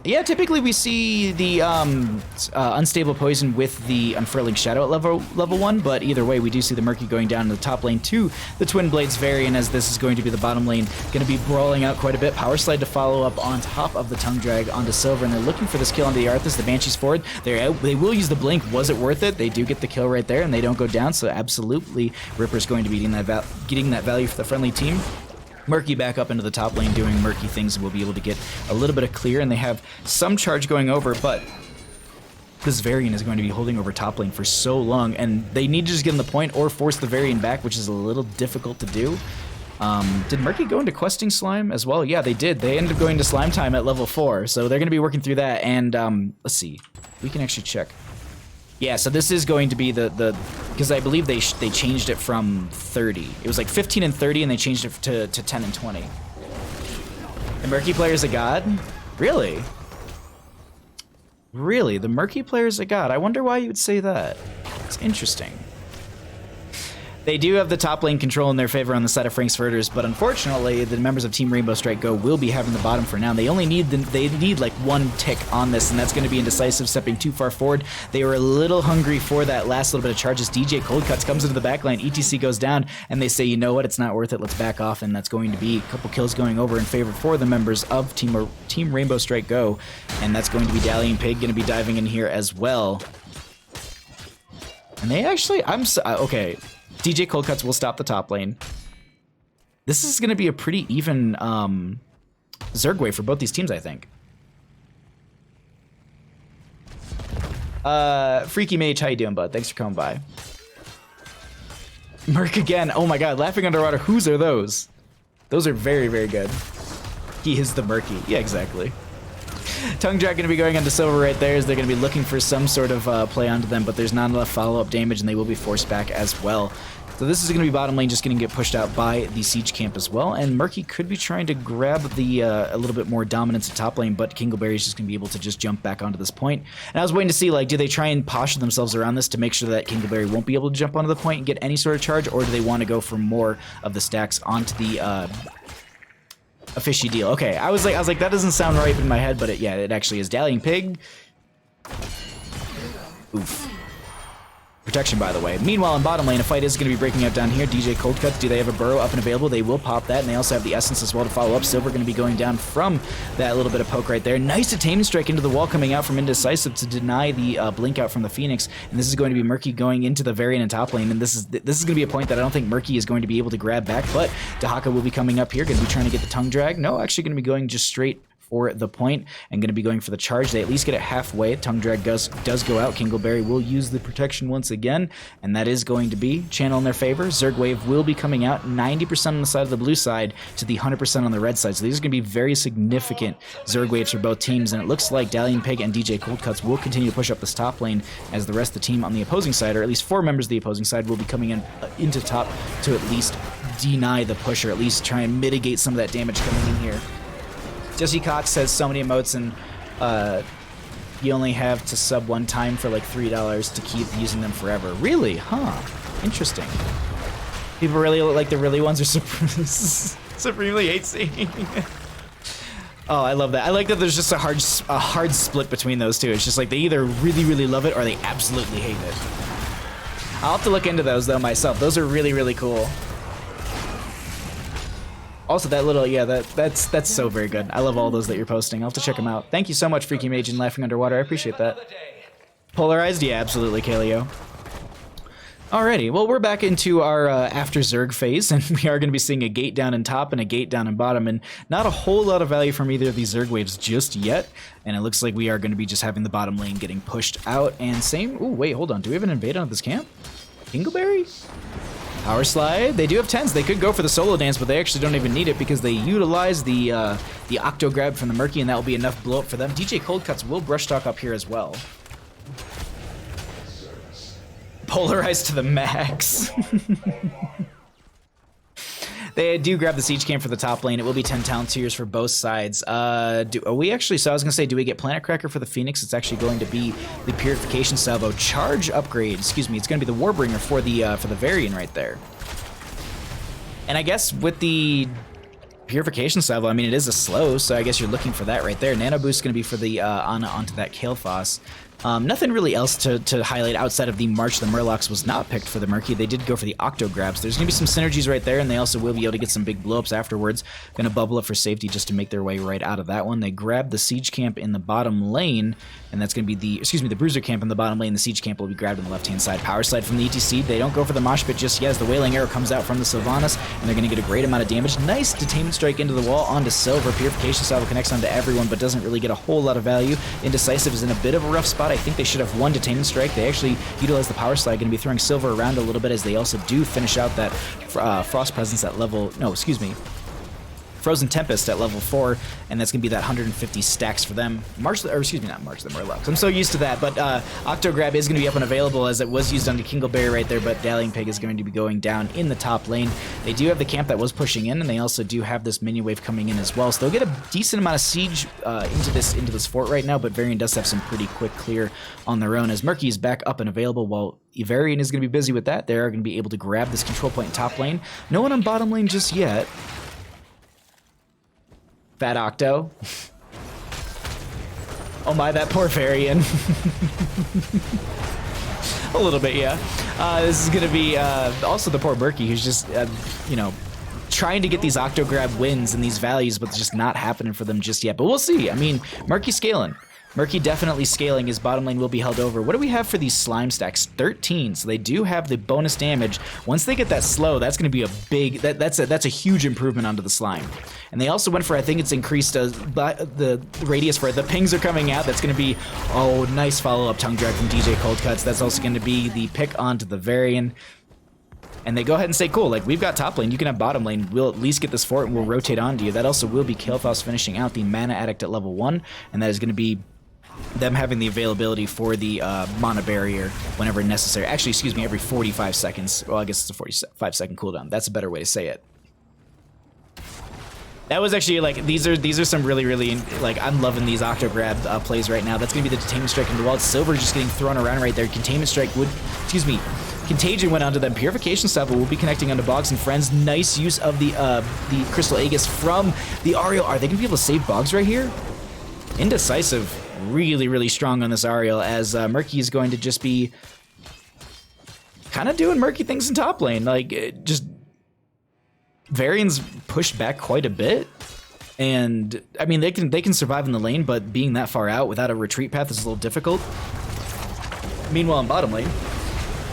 A: Yeah, typically we see the Unstable Poison with the Unfurling Shadow at level 1, but either way, we do see the Murky going down in the top lane to the Twin Blades Varian, as this is going to be the bottom lane, going to be brawling out quite a bit. Power Slide to follow up on top of the Tongue Drag onto Silver, and they're looking for this kill onto the Arthas. The Banshee's forward. They will use the Blink. Was it worth it? They do get the kill right there, and they don't go down, so absolutely Ripper's going to be getting that value for the friendly team. Murky back up into the top lane doing Murky things, and we'll be able to get a little bit of clear, and they have some charge going over, but this Varian is going to be holding over top lane for so long, and they need to just get in the point or force the Varian back, which is a little difficult to do. Did Murky go into questing slime as well? Yeah, they did. They ended up going to slime time at level 4, so they're going to be working through that, and let's see. We can actually check. Yeah, so this is going to be the because I believe they changed it from 30. It was like 15 and 30, and they changed it to 10 and 20. The Murky player's a god? Really? Really? The Murky player's a god? I wonder why you would say that. It's interesting. They do have the top lane control in their favor on the side of Frank's Furters, but unfortunately, the members of Team Rainbow Strike Go will be having the bottom for now. They only need they need like one tick on this, and that's going to be Indecisive stepping too far forward. They were a little hungry for that last little bit of charges. DJ Cold Cuts comes into the backline, ETC goes down, and they say, you know what, it's not worth it, let's back off, and that's going to be a couple kills going over in favor for the members of Team Rainbow Strike Go, and that's going to be Dallying Pig going to be diving in here as well. And they actually, okay. DJ Cold Cuts will stop the top lane. This is going to be a pretty even Zerg wave for both these teams, I think. Freaky Mage, how you doing, bud? Thanks for coming by. Merc again. Oh my god, Laughing Underwater. Whose are those? Those are very, very good. He is the Murky. Yeah, exactly. Tongue Drag going to be going onto Silver right there, as they're going to be looking for some sort of play onto them, but there's not enough follow-up damage, and they will be forced back as well. So this is going to be bottom lane just going to get pushed out by the Siege Camp as well, and Murky could be trying to grab the a little bit more dominance at top lane, but Kingleberry is just going to be able to just jump back onto this point. And I was waiting to see, like, do they try and posture themselves around this to make sure that Kingleberry won't be able to jump onto the point and get any sort of charge, or do they want to go for more of the stacks onto the a fishy deal? Okay, I was like, that doesn't sound right in my head, but yeah, it actually is. Dallying Pig. Oof. Protection, by the way. Meanwhile, in bottom lane, a fight is going to be breaking out down here. DJ Cold Cuts, do they have a burrow up and available? They will pop that, and they also have the essence as well to follow up. Silver going to be going down from that little bit of poke right there. Nice Detainment Strike into the wall coming out from Indecisive to deny the blink out from the Phoenix, and this is going to be Murky going into the Varian and top lane, and this is going to be a point that I don't think Murky is going to be able to grab back, but Dahaka will be coming up here, going to be trying to get the Tongue Drag. No, actually going to be going just straight for the point and going to be going for the charge. They at least get it halfway. Tongue Drag does go out. Kingleberry will use the protection once again, and that is going to be channel in their favor. Zerg Wave will be coming out 90% on the side of the blue side to the 100% on the red side. So these are going to be very significant Zerg Waves for both teams, and it looks like Dallying Pig and DJ Cold Cuts will continue to push up this top lane as the rest of the team on the opposing side, or at least 4 members of the opposing side, will be coming in into top to at least deny the push, or at least try and mitigate some of that damage coming in here. Jesse Cox says so many emotes, and you only have to sub one time for like $3 to keep using them forever. Really? Huh. Interesting. People really look like the really ones are supremely hate seeing. Oh, I love that. I like that there's just a hard split between those two. It's just like they either really, really love it or they absolutely hate it. I'll have to look into those though myself. Those are really, really cool. Also, that little, yeah, that's so very good. I love all those that you're posting. I'll have to check them out. Thank you so much, Freaky Mage and Laughing Underwater. I appreciate that. Polarized? Yeah, absolutely, Kaleo. Alrighty, well, we're back into our after Zerg phase, and we are going to be seeing a gate down in top and a gate down in bottom, and not a whole lot of value from either of these Zerg waves just yet, and it looks like we are going to be just having the bottom lane getting pushed out, and same... Ooh, wait, hold on. Do we have an invade on this camp? Kingleberry? Power Slide. They do have 10s. They could go for the solo dance, but they actually don't even need it because they utilize the Octo Grab from the Murky, and that will be enough blow up for them. DJ Cold Cuts will brush talk up here as well. Polarized to the max. They do grab the Siege Camp for the top lane. It will be 10 talent tiers for both sides. Are we actually, so I was going to say, do we get Planet Cracker for the Phoenix? It's actually going to be the Purification Salvo charge upgrade. Excuse me, it's going to be the Warbringer for the Varian right there. And I guess with the Purification Salvo, I mean, it is a slow, so I guess you're looking for that right there. Nano Boost is going to be for the onto that Kael'thas. Nothing really else to highlight outside of the March the Murlocs was not picked for the Murky. They did go for the Octo Grabs. There's going to be some synergies right there, and they also will be able to get some big blow-ups afterwards. Going to bubble up for safety just to make their way right out of that one. They grab the Siege Camp in the bottom lane, and that's going to be the Bruiser Camp in the bottom lane. The Siege Camp will be grabbed on the left-hand side. Power Slide from the ETC. They don't go for the Mosh Pit just yet as the Wailing Arrow comes out from the Sylvanas, and they're going to get a great amount of damage. Nice Detainment Strike into the wall onto Silver. Purification Salvo connects onto everyone, but doesn't really get a whole lot of value. Indecisive is in a bit of a rough spot. I think they should have one Detainment Strike. They actually utilize the Power Slide, going to be throwing Silver around a little bit as they also do finish out that Frost Presence at level... No, excuse me. Frozen Tempest at level 4, and that's going to be that 150 stacks for them. Not March the Murlocs. I'm so used to that, but Octograb is going to be up and available as it was used on the Kingleberry right there, but Dallying Pig is going to be going down in the top lane. They do have the camp that was pushing in, and they also do have this minion wave coming in as well, so they'll get a decent amount of siege into this fort right now, but Varian does have some pretty quick clear on their own as Murky is back up and available while Varian is going to be busy with that. They're going to be able to grab this control point in top lane. No one on bottom lane just yet. Fat Octo. Oh my, that poor Varian. A little bit, yeah. This is going to be also the poor Murky, who's just, you know, trying to get these Octograb wins in these values, but it's just not happening for them just yet. But we'll see. I mean, Murky's scaling. Murky definitely scaling. His bottom lane will be held over. What do we have for these slime stacks? 13. So they do have the bonus damage. Once they get that slow, that's going to be a big... That's a huge improvement onto the slime. And they also went for, I think it's increased the radius for it. The pings are coming out. That's going to be... Oh, nice follow-up tongue drag from DJ Cold Cuts. That's also going to be the pick onto the Varian. And they go ahead and say, cool, like, we've got top lane, you can have bottom lane, we'll at least get this fort and we'll rotate onto you. That also will be Kael'thas finishing out the Mana Addict at level 1, and that is going to be them having the availability for the mana barrier whenever necessary. Actually, excuse me, every 45 seconds. Well, I guess it's a 45-second cooldown. That's a better way to say it. That was actually, like, these are some really, like, I'm loving these Octograb plays right now. That's going to be the Containment Strike into the wall. Silver just getting thrown around right there. Containment Strike would, excuse me, Contagion went onto them. Purification Salvo will be connecting onto Boggs and Friends. Nice use of the Crystal Aegis from the Ariel. Are they going to be able to save Boggs right here? Indecisive. Really strong on this Ariel, as Murky is going to just be kind of doing Murky things in top lane. Like, just Varian's pushed back quite a bit, and I mean they can survive in the lane, but being that far out without a retreat path is a little difficult. Meanwhile, in bottom lane,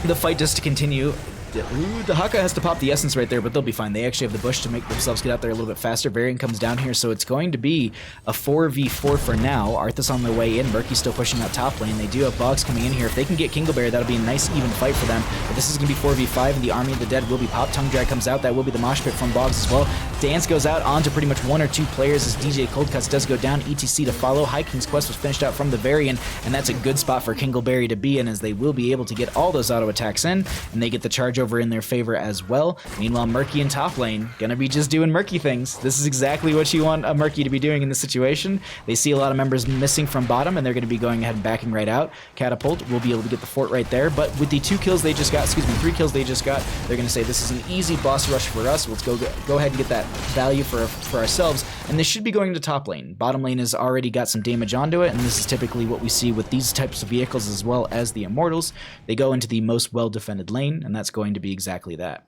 A: the fight just to continue. Ooh, the Haka has to pop the essence right there, but they'll be fine. They actually have the bush to make themselves get out there a little bit faster. Varian comes down here, so it's going to be a 4v4 for now. Arthas on their way in. Murky's still pushing out top lane. They do have Boggs coming in here. If they can get Kingleberry, that'll be a nice even fight for them. But this is going to be 4v5, and the Army of the Dead will be popped. Tongue Drag comes out. That will be the mosh pit from Boggs as well. Dance goes out onto pretty much one or two players as DJ Cold Cuts does go down. ETC to follow. High King's Quest was finished out from the Varian, and that's a good spot for Kingleberry to be in, as they will be able to get all those auto attacks in, and they get the charge over in their favor as well. Meanwhile, Murky in top lane, gonna be just doing Murky things. This is exactly what you want a Murky to be doing in this situation. They see a lot of members missing from bottom, and they're gonna be going ahead and backing right out. Catapult will be able to get the fort right there, but with the 2 kills they just got, excuse me, 3 kills they just got, they're gonna say this is an easy boss rush for us. Let's go ahead and get that value for ourselves, and this should be going to top lane. Bottom lane has already got some damage onto it, and this is typically what we see with these types of vehicles as well as the Immortals. They go into the most well-defended lane, and that's going to be exactly that.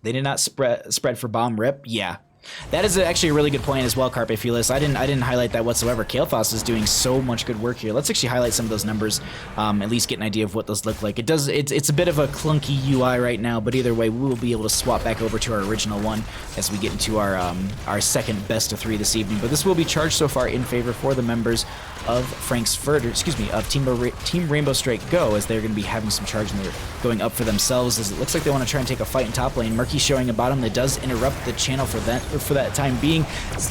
A: They did not spread for bomb rip. Yeah. That is actually a really good point as well, Carpe Felix. I didn't highlight that whatsoever. Kael'thas is doing so much good work here. Let's actually highlight some of those numbers, at least get an idea of what those look like. It's a bit of a clunky UI right now, but either way, we will be able to swap back over to our original one as we get into our second best of 3 this evening. But this will be charged so far in favor for the members of Frank's Furters, excuse me, of Team Rainbow Strike Go, as they're going to be having some charge and they're going up for themselves, as it looks like they want to try and take a fight in top lane. Murky showing a bottom that does interrupt the channel for that time being.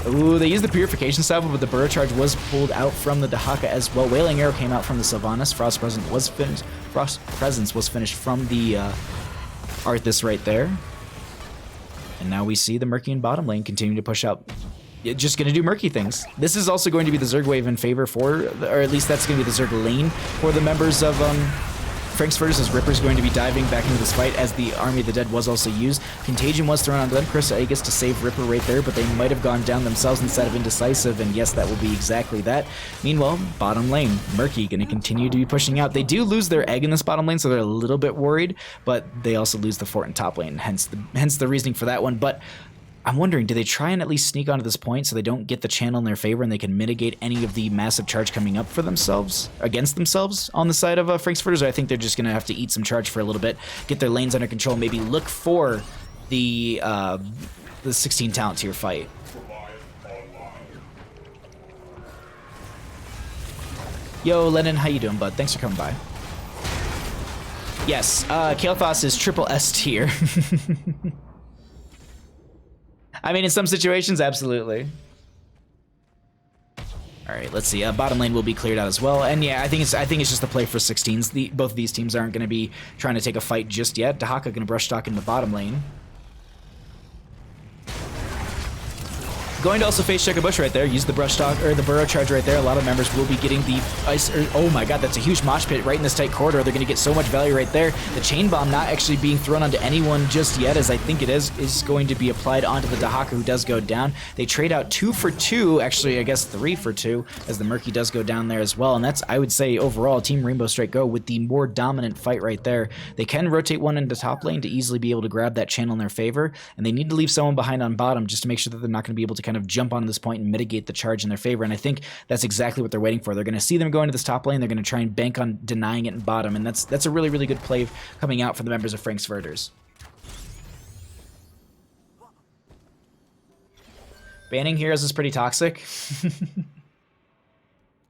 A: Ooh, they used the Purification Salvo, but the Burrow Charge was pulled out from the Dahaka as well. Wailing Arrow came out from the Sylvanas. Frost Presence was finished from the Arthas right there. And now we see the Murky in bottom lane continue to push out. Just going to do Murky things. This is also going to be the Zerg wave in favor for, or at least that's going to be the Zerg lane for the members of Frank's Furters, as Ripper's going to be diving back into this fight, as the Army of the Dead was also used. Contagion was thrown onto them. Chris Aegis to save Ripper right there, but they might have gone down themselves instead of Indecisive, and yes, that will be exactly that. Meanwhile, bottom lane, Murky going to continue to be pushing out. They do lose their egg in this bottom lane, so they're a little bit worried, but they also lose the fort in top lane, hence the reasoning for that one. But I'm wondering, do they try and at least sneak onto this point so they don't get the channel in their favor and they can mitigate any of the massive charge coming up for themselves, against themselves on the side of Frank's Furters? Or I think they're just going to have to eat some charge for a little bit, get their lanes under control, maybe look for the 16 talent tier fight. Yo, Lennon, how you doing, bud? Thanks for coming by. Yes, Kael'thas is triple S tier. I mean, in some situations, absolutely. All right, let's see. Bottom lane will be cleared out as well, and yeah, I think it's just the play for 16s. Both of these teams aren't going to be trying to take a fight just yet. Dahaka going to brush stock in the bottom lane. Going to also face check a bush right there. Use the brush stock or the burrow charge right there. A lot of members will be getting the ice. Oh my god, that's a huge mosh pit right in this tight corridor. They're going to get so much value right there. The chain bomb not actually being thrown onto anyone just yet, as I think it is going to be applied onto the Dahaka, who does go down. They trade out 2 for 2, actually I guess 3 for 2, as the Murky does go down there as well. And that's, I would say, overall Team Rainbow Strike Go with the more dominant fight right there. They can rotate one into top lane to easily be able to grab that channel in their favor, and they need to leave someone behind on bottom just to make sure that they're not going to be able to kind of jump on this point and mitigate the charge in their favor. And I think that's exactly what they're waiting for. They're going to see them going to this top lane. They're going to try and bank on denying it in bottom, and that's a really, really good play coming out for the members of Frank's Furters. Banning heroes is pretty toxic.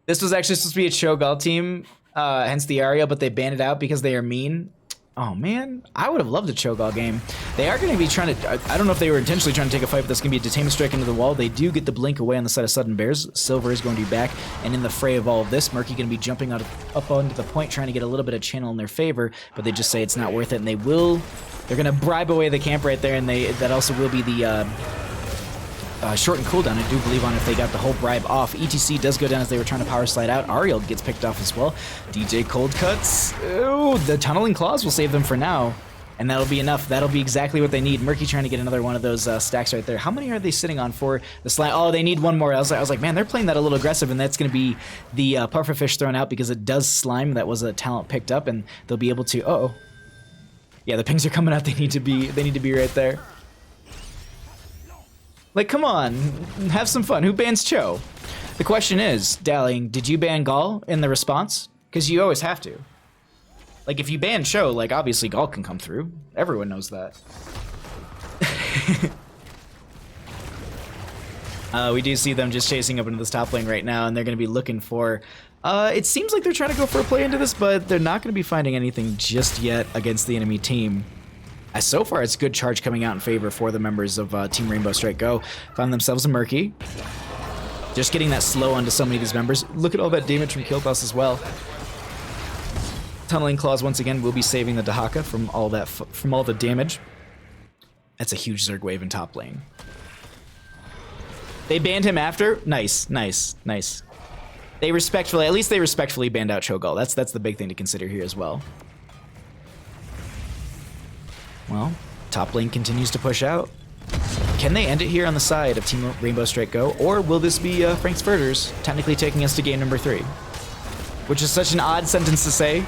A: This was actually supposed to be a Cho'Gall team, hence the Aria, but they banned it out because they are mean. Oh man, I would have loved a Cho'Gall game. They are going to be trying to, I don't know if they were intentionally trying to take a fight, but that's going to be a detainment strike into the wall. They do get the blink away on the side of Sudden Bears. Silver is going to be back, and in the fray of all of this, Murky going to be jumping up onto the point, trying to get a little bit of channel in their favor, but they just say it's not worth it, and they're going to bribe away the camp right there, and that also will be the shortened cooldown, I do believe, on if they got the whole bribe off. ETC does go down as they were trying to power slide out. Ariel gets picked off as well. DJ cold cuts. Ooh, the tunneling claws will save them for now, and that'll be enough. That'll be exactly what they need. Murky trying to get another one of those stacks right there. How many are they sitting on for the slime? Oh, they need one more. I was like, man, they're playing that a little aggressive, and that's going to be the pufferfish thrown out because it does slime. That was a talent picked up, and they'll be able to. Uh-oh. Yeah, the pings are coming out. They need to be right there. Like, come on, have some fun. Who bans Cho? The question is, Dallying, did you ban Gall in the response? Because you always have to. Like, if you ban Cho, like, obviously Gall can come through. Everyone knows that. We do see them just chasing up into this top lane right now, and they're going to be looking for... it seems like they're trying to go for a play into this, but they're not going to be finding anything just yet against the enemy team. So far, it's good charge coming out in favor for the members of Team Rainbow Strike Go. Found themselves a Murky. Just getting that slow onto so many of these members. Look at all that damage from Kill Toss as well. Tunneling Claws once again will be saving the Dahaka from all the damage. That's a huge Zerg wave in top lane. They banned him after. Nice, nice, nice. At least they respectfully banned out Cho'Gall. That's the big thing to consider here as well. Well, top lane continues to push out. Can they end it here on the side of Team Rainbow Strike Go, or will this be Frank's Furters technically taking us to game number 3? Which is such an odd sentence to say,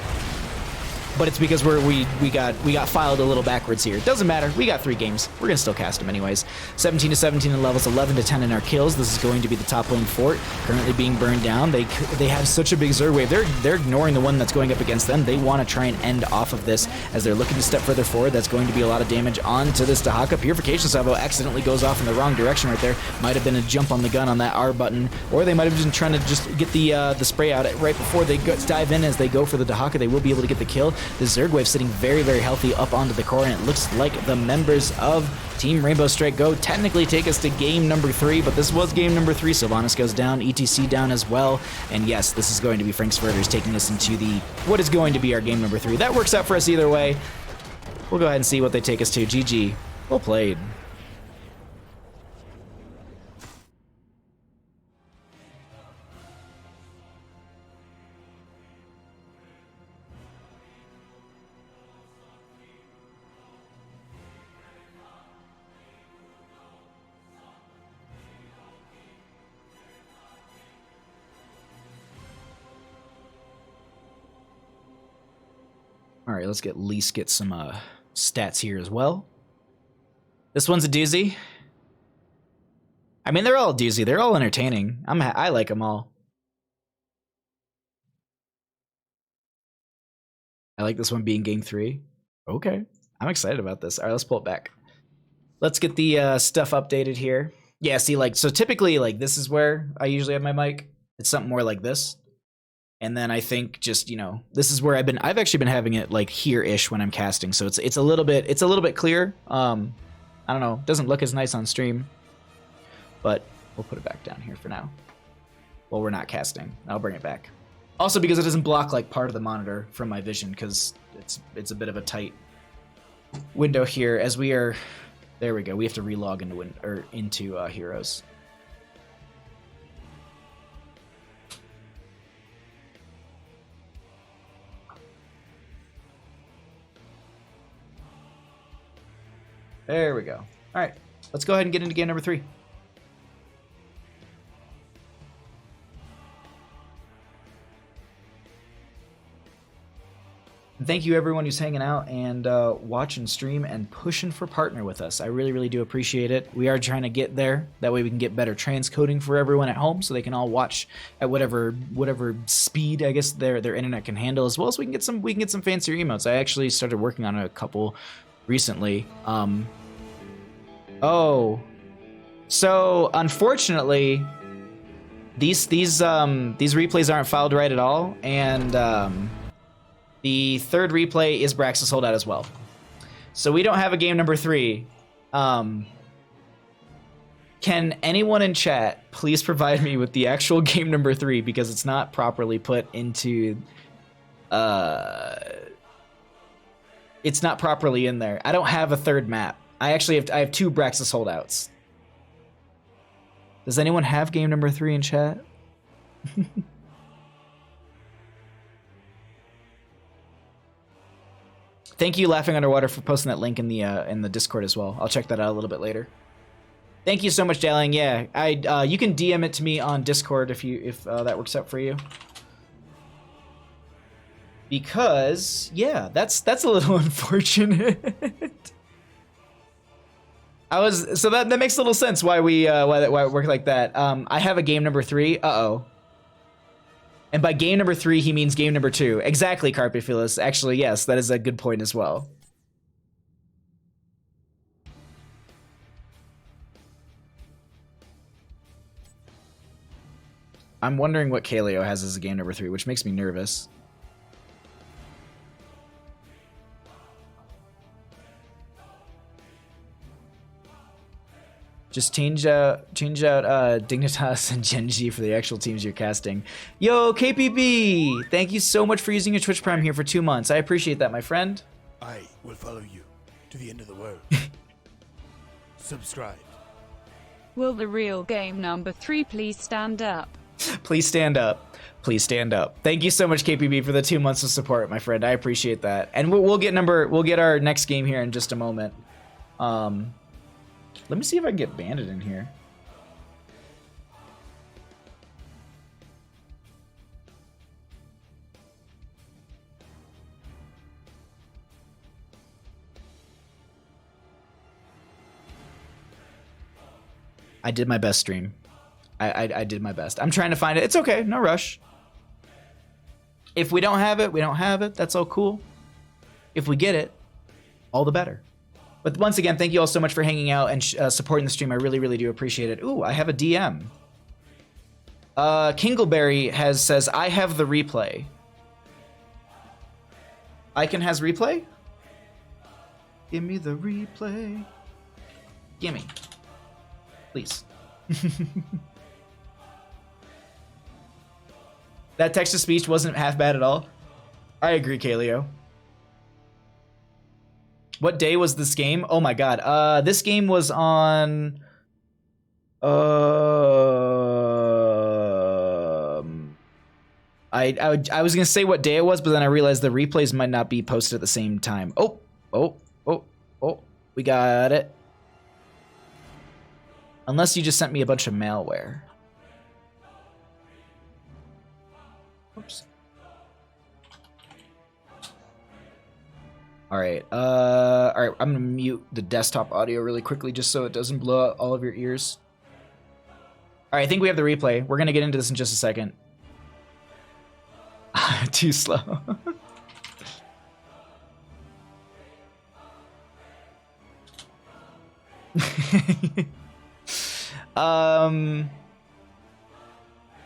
A: but it's because we got filed a little backwards here. Doesn't matter. We got 3 games. We're gonna still cast them anyways. 17 to 17 in levels, 11 to 10 in our kills. This is going to be the top lane fort, currently being burned down. They have such a big Zerg wave. They're ignoring the one that's going up against them. They want to try and end off of this as they're looking to step further forward. That's going to be a lot of damage onto this Dahaka. Purification Salvo accidentally goes off in the wrong direction right there. Might have been a jump on the gun on that R button, or they might have been trying to just get the spray out right before they dive in. As they go for the Dahaka, they will be able to get the kill. The Zerg wave sitting very, very healthy up onto the core, and it looks like the members of Team Rainbow Strike Go technically take us to game number 3, but this was game number 3. Sylvanas goes down, ETC down as well, and yes, this is going to be Frank's Furters taking us into what is going to be our game number 3. That works out for us either way. We'll go ahead and see what they take us to. GG. Well played. All right, let's get some stats here as well. This one's a doozy. I mean, they're all a doozy. They're all entertaining. I like them all. I like this one being game 3. Okay, I'm excited about this. All right, let's pull it back. Let's get the stuff updated here. Yeah, see, like, so typically, like, this is where I usually have my mic. It's something more like this. And then I think just, you know, this is where I've actually been having it like here-ish when I'm casting. So it's a little bit clear. I I don't know. Doesn't look as nice on stream. But we'll put it back down here for now. Well, we're not casting. I'll bring it back. Also because it doesn't block like part of the monitor from my vision because it's a bit of a tight window here as we are. There we go. We have to relog into Heroes. There we go. All right, let's go ahead and get into game number 3. And thank you everyone who's hanging out and watching stream and pushing for partner with us. I really, really do appreciate it. We are trying to get there. That way we can get better transcoding for everyone at home so they can all watch at whatever speed I guess their internet can handle, as well as we can get some fancier emotes. I actually started working on a couple recently. So unfortunately, these replays aren't filed right at all, and the third replay is Braxis holdout as well. So we don't have a game number 3. Can anyone in chat please provide me with the actual game number 3 because it's not properly put into it's not properly in there. I don't have a third map. I have 2 Braxis holdouts. Does anyone have game number 3 in chat? Thank you, Laughing Underwater, for posting that link in the Discord as well. I'll check that out a little bit later. Thank you so much, Dalling. Yeah, you can DM it to me on Discord if that works out for you. Because yeah, that's a little unfortunate. So that makes a little sense why it worked like that. I have a game number 3. Uh-oh. And by game number 3, he means game number 2. Exactly, Carpiophilus. Actually, yes, that is a good point as well. I'm wondering what Kaleo has as a game number 3, which makes me nervous. Just change out Dignitas and Genji for the actual teams you're casting. Yo, KPB! Thank you so much for using your Twitch Prime here for 2 months. I appreciate that, my friend.
B: I will follow you to the end of the world. Subscribe.
C: Will the real game number 3 please stand up?
A: Please stand up. Please stand up. Thank you so much, KPB, for the 2 months of support, my friend. I appreciate that. And we'll get our next game here in just a moment. Let me see if I can get Bandit in here. I did my best, stream. I did my best. I'm trying to find it. It's okay. No rush. If we don't have it, we don't have it. That's all cool. If we get it, all the better. But once again, thank you all so much for hanging out and supporting the stream. I really, really do appreciate it. Ooh, I have a DM. Kingleberry says, I have the replay. Icon has replay? Give me the replay. Gimme. Please. That text-to-speech wasn't half bad at all. I agree, Kaleo. What day was this game? Oh my god. This game was on I was gonna say what day it was, but then I realized the replays might not be posted at the same time. Oh, we got it. Unless you just sent me a bunch of malware. Oops. Alright, I'm gonna mute the desktop audio really quickly just so it doesn't blow out all of your ears. Alright, I think we have the replay. We're gonna get into this in just a second. Too slow.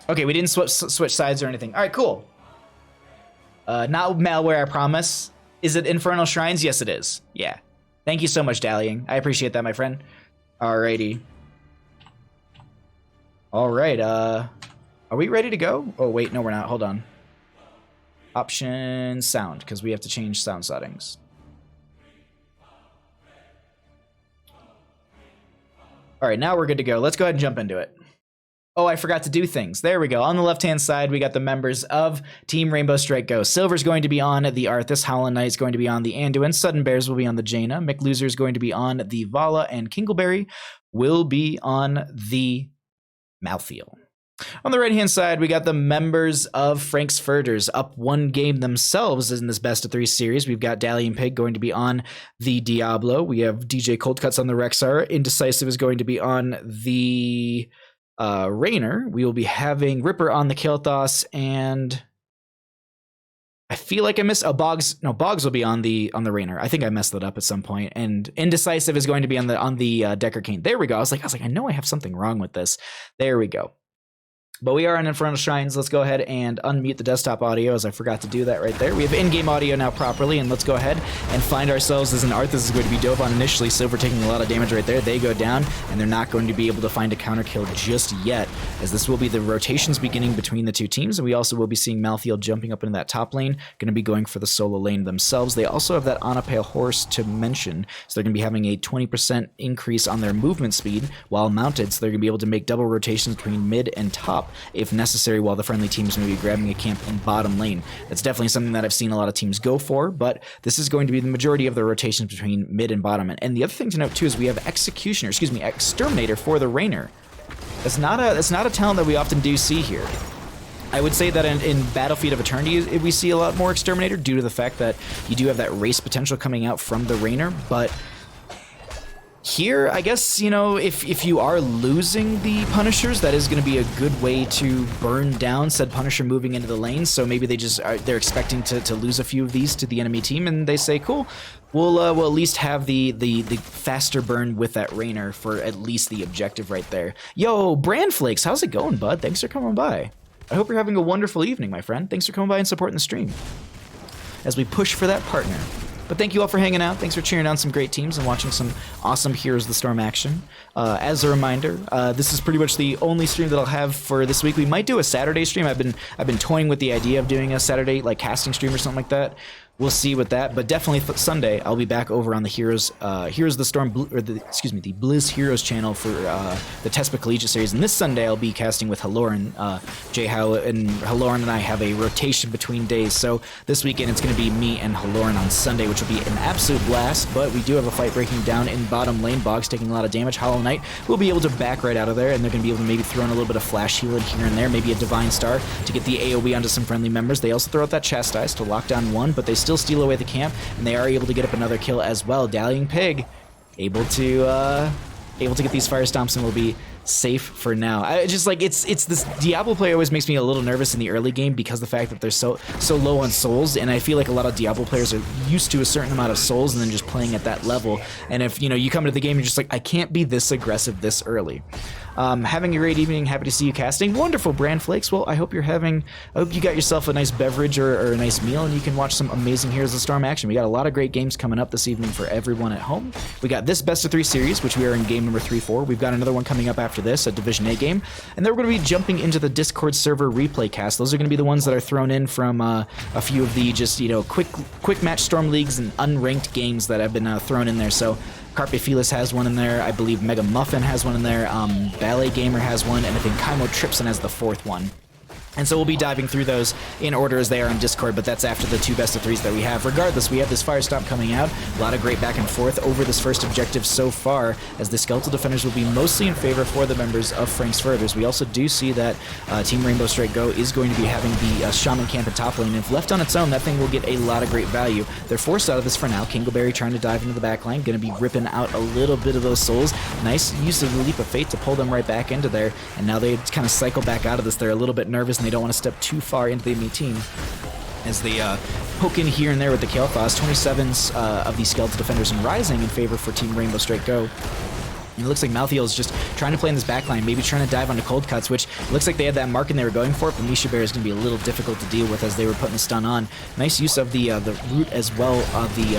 A: Okay, we didn't switch sides or anything. Alright, cool. Not malware, I promise. Is it Infernal Shrines? Yes, it is. Yeah. Thank you so much, Dallying. I appreciate that, my friend. Alrighty. Alright, are we ready to go? Oh, wait, no, we're not. Hold on. Option sound, because we have to change sound settings. Alright, now we're good to go. Let's go ahead and jump into it. Oh, I forgot to do things. There we go. On the left-hand side, we got the members of Team Rainbow Strike Go. Silver's going to be on the Arthas. Howlin' Knight's going to be on the Anduin. Sudden Bears will be on the Jaina. McLoser's going to be on the Vala. And Kingleberry will be on the Malthael. On the right-hand side, we got the members of Frank's Furters up one game themselves in this best-of-3 series. We've got Dally and Pig going to be on the Diablo. We have DJ Cold Cuts on the Rexar. Indecisive is going to be on the Raynor. We will be having Ripper on the Kilthos, and I feel like I missed Boggs. No, Boggs will be on the Raynor. I think I messed that up at some point. And Indecisive is going to be on the Decker Cane. There we go. I was like, I know I have something wrong with this. There we go. But we are on Infernal Shrines. Let's go ahead and unmute the desktop audio, as I forgot to do that right there. We have in-game audio now properly, and let's go ahead and find ourselves as an Arthas is going to be dove on initially. Silver taking a lot of damage right there. They go down, and they're not going to be able to find a counter kill just yet, as this will be the rotations beginning between the two teams. And we also will be seeing Malthael jumping up into that top lane, going to be going for the solo lane themselves. They also have that on a pale horse to mention, so they're going to be having a 20% increase on their movement speed while mounted, so they're going to be able to make double rotations between mid and top if necessary, while the friendly teams may be grabbing a camp in bottom lane. That's definitely something that I've seen a lot of teams go for, but this is going to be the majority of the rotations between mid and bottom. And the other thing to note too is we have Exterminator for the Raynor. That's not a talent that we often do see here. I would say that in Battlefield of Eternity, we see a lot more Exterminator due to the fact that you do have that race potential coming out from the Raynor, but here, I guess, you know, if you are losing the Punishers, that is going to be a good way to burn down said Punisher moving into the lane. So maybe they're expecting to lose a few of these to the enemy team, and they say, cool, we'll at least have the faster burn with that Raynor for at least the objective right there. Yo, Brandflakes, how's it going, bud? Thanks for coming by. I hope you're having a wonderful evening, my friend. Thanks for coming by and supporting the stream as we push for that partner. But thank you all for hanging out. Thanks for cheering on some great teams and watching some awesome Heroes of the Storm action. As a reminder, this is pretty much the only stream that I'll have for this week. We might do a Saturday stream. I've been toying with the idea of doing a Saturday like casting stream or something like that. We'll see with that, but definitely Sunday I'll be back over on the Heroes of the Storm, the Blizz Heroes channel for the Tespa Collegiate series. And this Sunday I'll be casting with Haloran. J-How and Haloran and I have a rotation between days, so this weekend it's going to be me and Haloran on Sunday, which will be an absolute blast. But we do have a fight breaking down in bottom lane. Boggs taking a lot of damage. Hollow Knight will be able to back right out of there, and they're going to be able to maybe throw in a little bit of flash healing here and there, maybe a Divine Star to get the AoE onto some friendly members. They also throw out that Chastise to lock down one, but they still steal away the camp, and they are able to get up another kill as well. Dallying Pig able to get these fire stomps and will be safe for now. I just like it's this Diablo player always makes me a little nervous in the early game because the fact that they're so low on souls, and I feel like a lot of Diablo players are used to a certain amount of souls and then just playing at that level. And if you come into the game, you're just like, I can't be this aggressive this early. Having a great evening. Happy to see you casting. Wonderful, Brand Flakes. Well, I hope you got yourself a nice beverage or a nice meal, and you can watch some amazing Heroes of the Storm action. We got a lot of great games coming up this evening for everyone at home. We got this best of 3 series, which we are in game number 3-4. We've got another one coming up after this, a Division A game, and then we're going to be jumping into the Discord server replay cast. Those are going to be the ones that are thrown in from a few of the just quick match Storm leagues and unranked games that have been thrown in there. So Carpe Felis has one in there. I believe Mega Muffin has one in there. Ballet Gamer has one, and I think Kaimo Tripson has the 4th one. And so we'll be diving through those in order as they are on Discord, but that's after the 2 best of 3s that we have. Regardless, we have this Fire Stomp coming out. A lot of great back and forth over this first objective so far, as the Skeletal Defenders will be mostly in favor for the members of Frank's Furters. We also do see that Team Rainbow Strike Go is going to be having the Shaman camp at top lane, and if left on its own, that thing will get a lot of great value. They're forced out of this for now. Kingleberry trying to dive into the back line, going to be ripping out a little bit of those souls. Nice use of the Leap of Fate to pull them right back into there, and now they kind of cycle back out of this. They're a little bit nervous, and they don't want to step too far into the enemy team as they poke in here and there with the Kael'thas. 27s of these Skeletal Defenders and Rising in favor for Team Rainbow Strike Go. And it looks like Malthael is just trying to play in this backline, maybe trying to dive onto Cold Cuts, which looks like they had that mark and they were going for it, but Misha Bear is going to be a little difficult to deal with as they were putting the stun on. Nice use of the root as well of the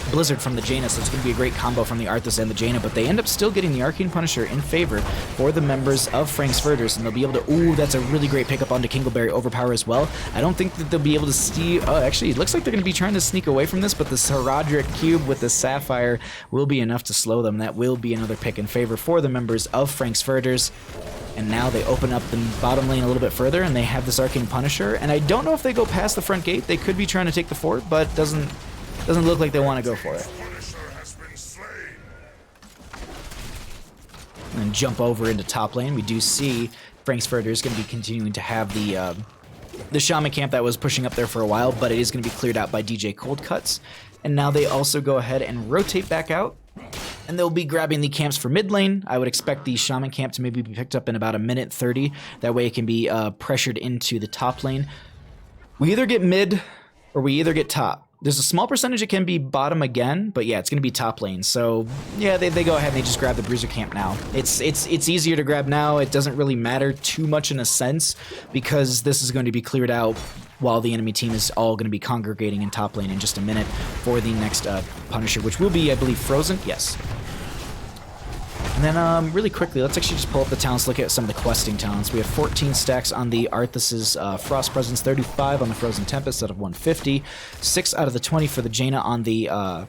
A: Blizzard from the Jaina, so it's going to be a great combo from the Arthas and the Jaina, but they end up still getting the Arcane Punisher in favor for the members of Frank's Furters, and they'll be able to, ooh, that's a really great pickup onto Kingleberry Overpower as well. I don't think that they'll be able to see, oh, actually, it looks like they're going to be trying to sneak away from this, but the Herodric Cube with the Sapphire will be enough to slow them. That will be another pick in favor for the members of Frank's Furters. And now they open up the bottom lane a little bit further, and they have this Arcane Punisher, and I don't know if they go past the front gate. They could be trying to take the fort, but doesn't look like they want to go for it. And then jump over into top lane. We do see Frank's Furter is going to be continuing to have the Shaman camp that was pushing up there for a while, but it is going to be cleared out by DJ Cold Cuts. And now they also go ahead and rotate back out, and they'll be grabbing the camps for mid lane. I would expect the Shaman camp to maybe be picked up in about a minute 30. That way it can be pressured into the top lane. We either get mid or we either get top. There's a small percentage it can be bottom again, but yeah, it's going to be top lane. So yeah, they go ahead and they just grab the Bruiser camp now. It's easier to grab now. It doesn't really matter too much in a sense, because this is going to be cleared out while the enemy team is all going to be congregating in top lane in just a minute for the next Punisher, which will be, I believe, Frozen. Yes. And then really quickly, let's actually just pull up the talents, look at some of the questing talents. We have 14 stacks on the Arthas's Frost Presence, 35 on the Frozen Tempest out of 150, 6 out of the 20 for the Jaina on the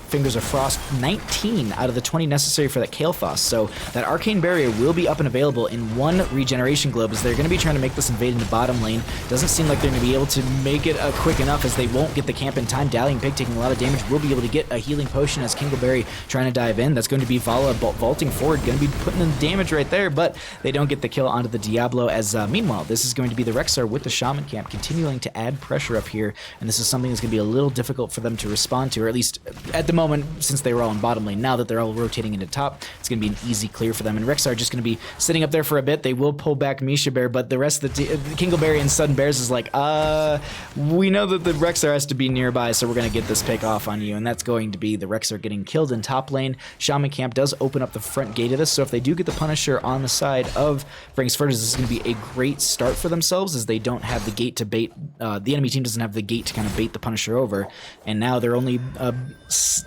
A: Fingers of Frost, 19 out of the 20 necessary for that Kael'thas. So that Arcane Barrier will be up and available in one regeneration globe, as they're going to be trying to make this invade into bottom lane. Doesn't seem like they're going to be able to make it quick enough, as they won't get the camp in time. Dallying Pig taking a lot of damage will be able to get a healing potion as Kingleberry trying to dive in. That's going to be Vala vaulting forward, going to be putting in damage right there, but they don't get the kill onto the Diablo, as meanwhile, this is going to be the Rexar with the Shaman camp continuing to add pressure up here, and this is something that's going to be a little difficult for them to respond to, or at least at the moment, since they were all in bottom lane. Now that they're all rotating into top, it's going to be an easy clear for them. And Rexar just going to be sitting up there for a bit. They will pull back Misha Bear, but the rest of the Kingleberry and Sudden Bears is like, we know that the Rexar has to be nearby, so we're going to get this pick off on you. And that's going to be the Rexar getting killed in top lane. Shaman camp does open up the front gate of this, so if they do get the Punisher on the side of Frank's Furters, this is going to be a great start for themselves, as they don't have the gate to bait. The enemy team doesn't have the gate to kind of bait the Punisher over, and now they're only a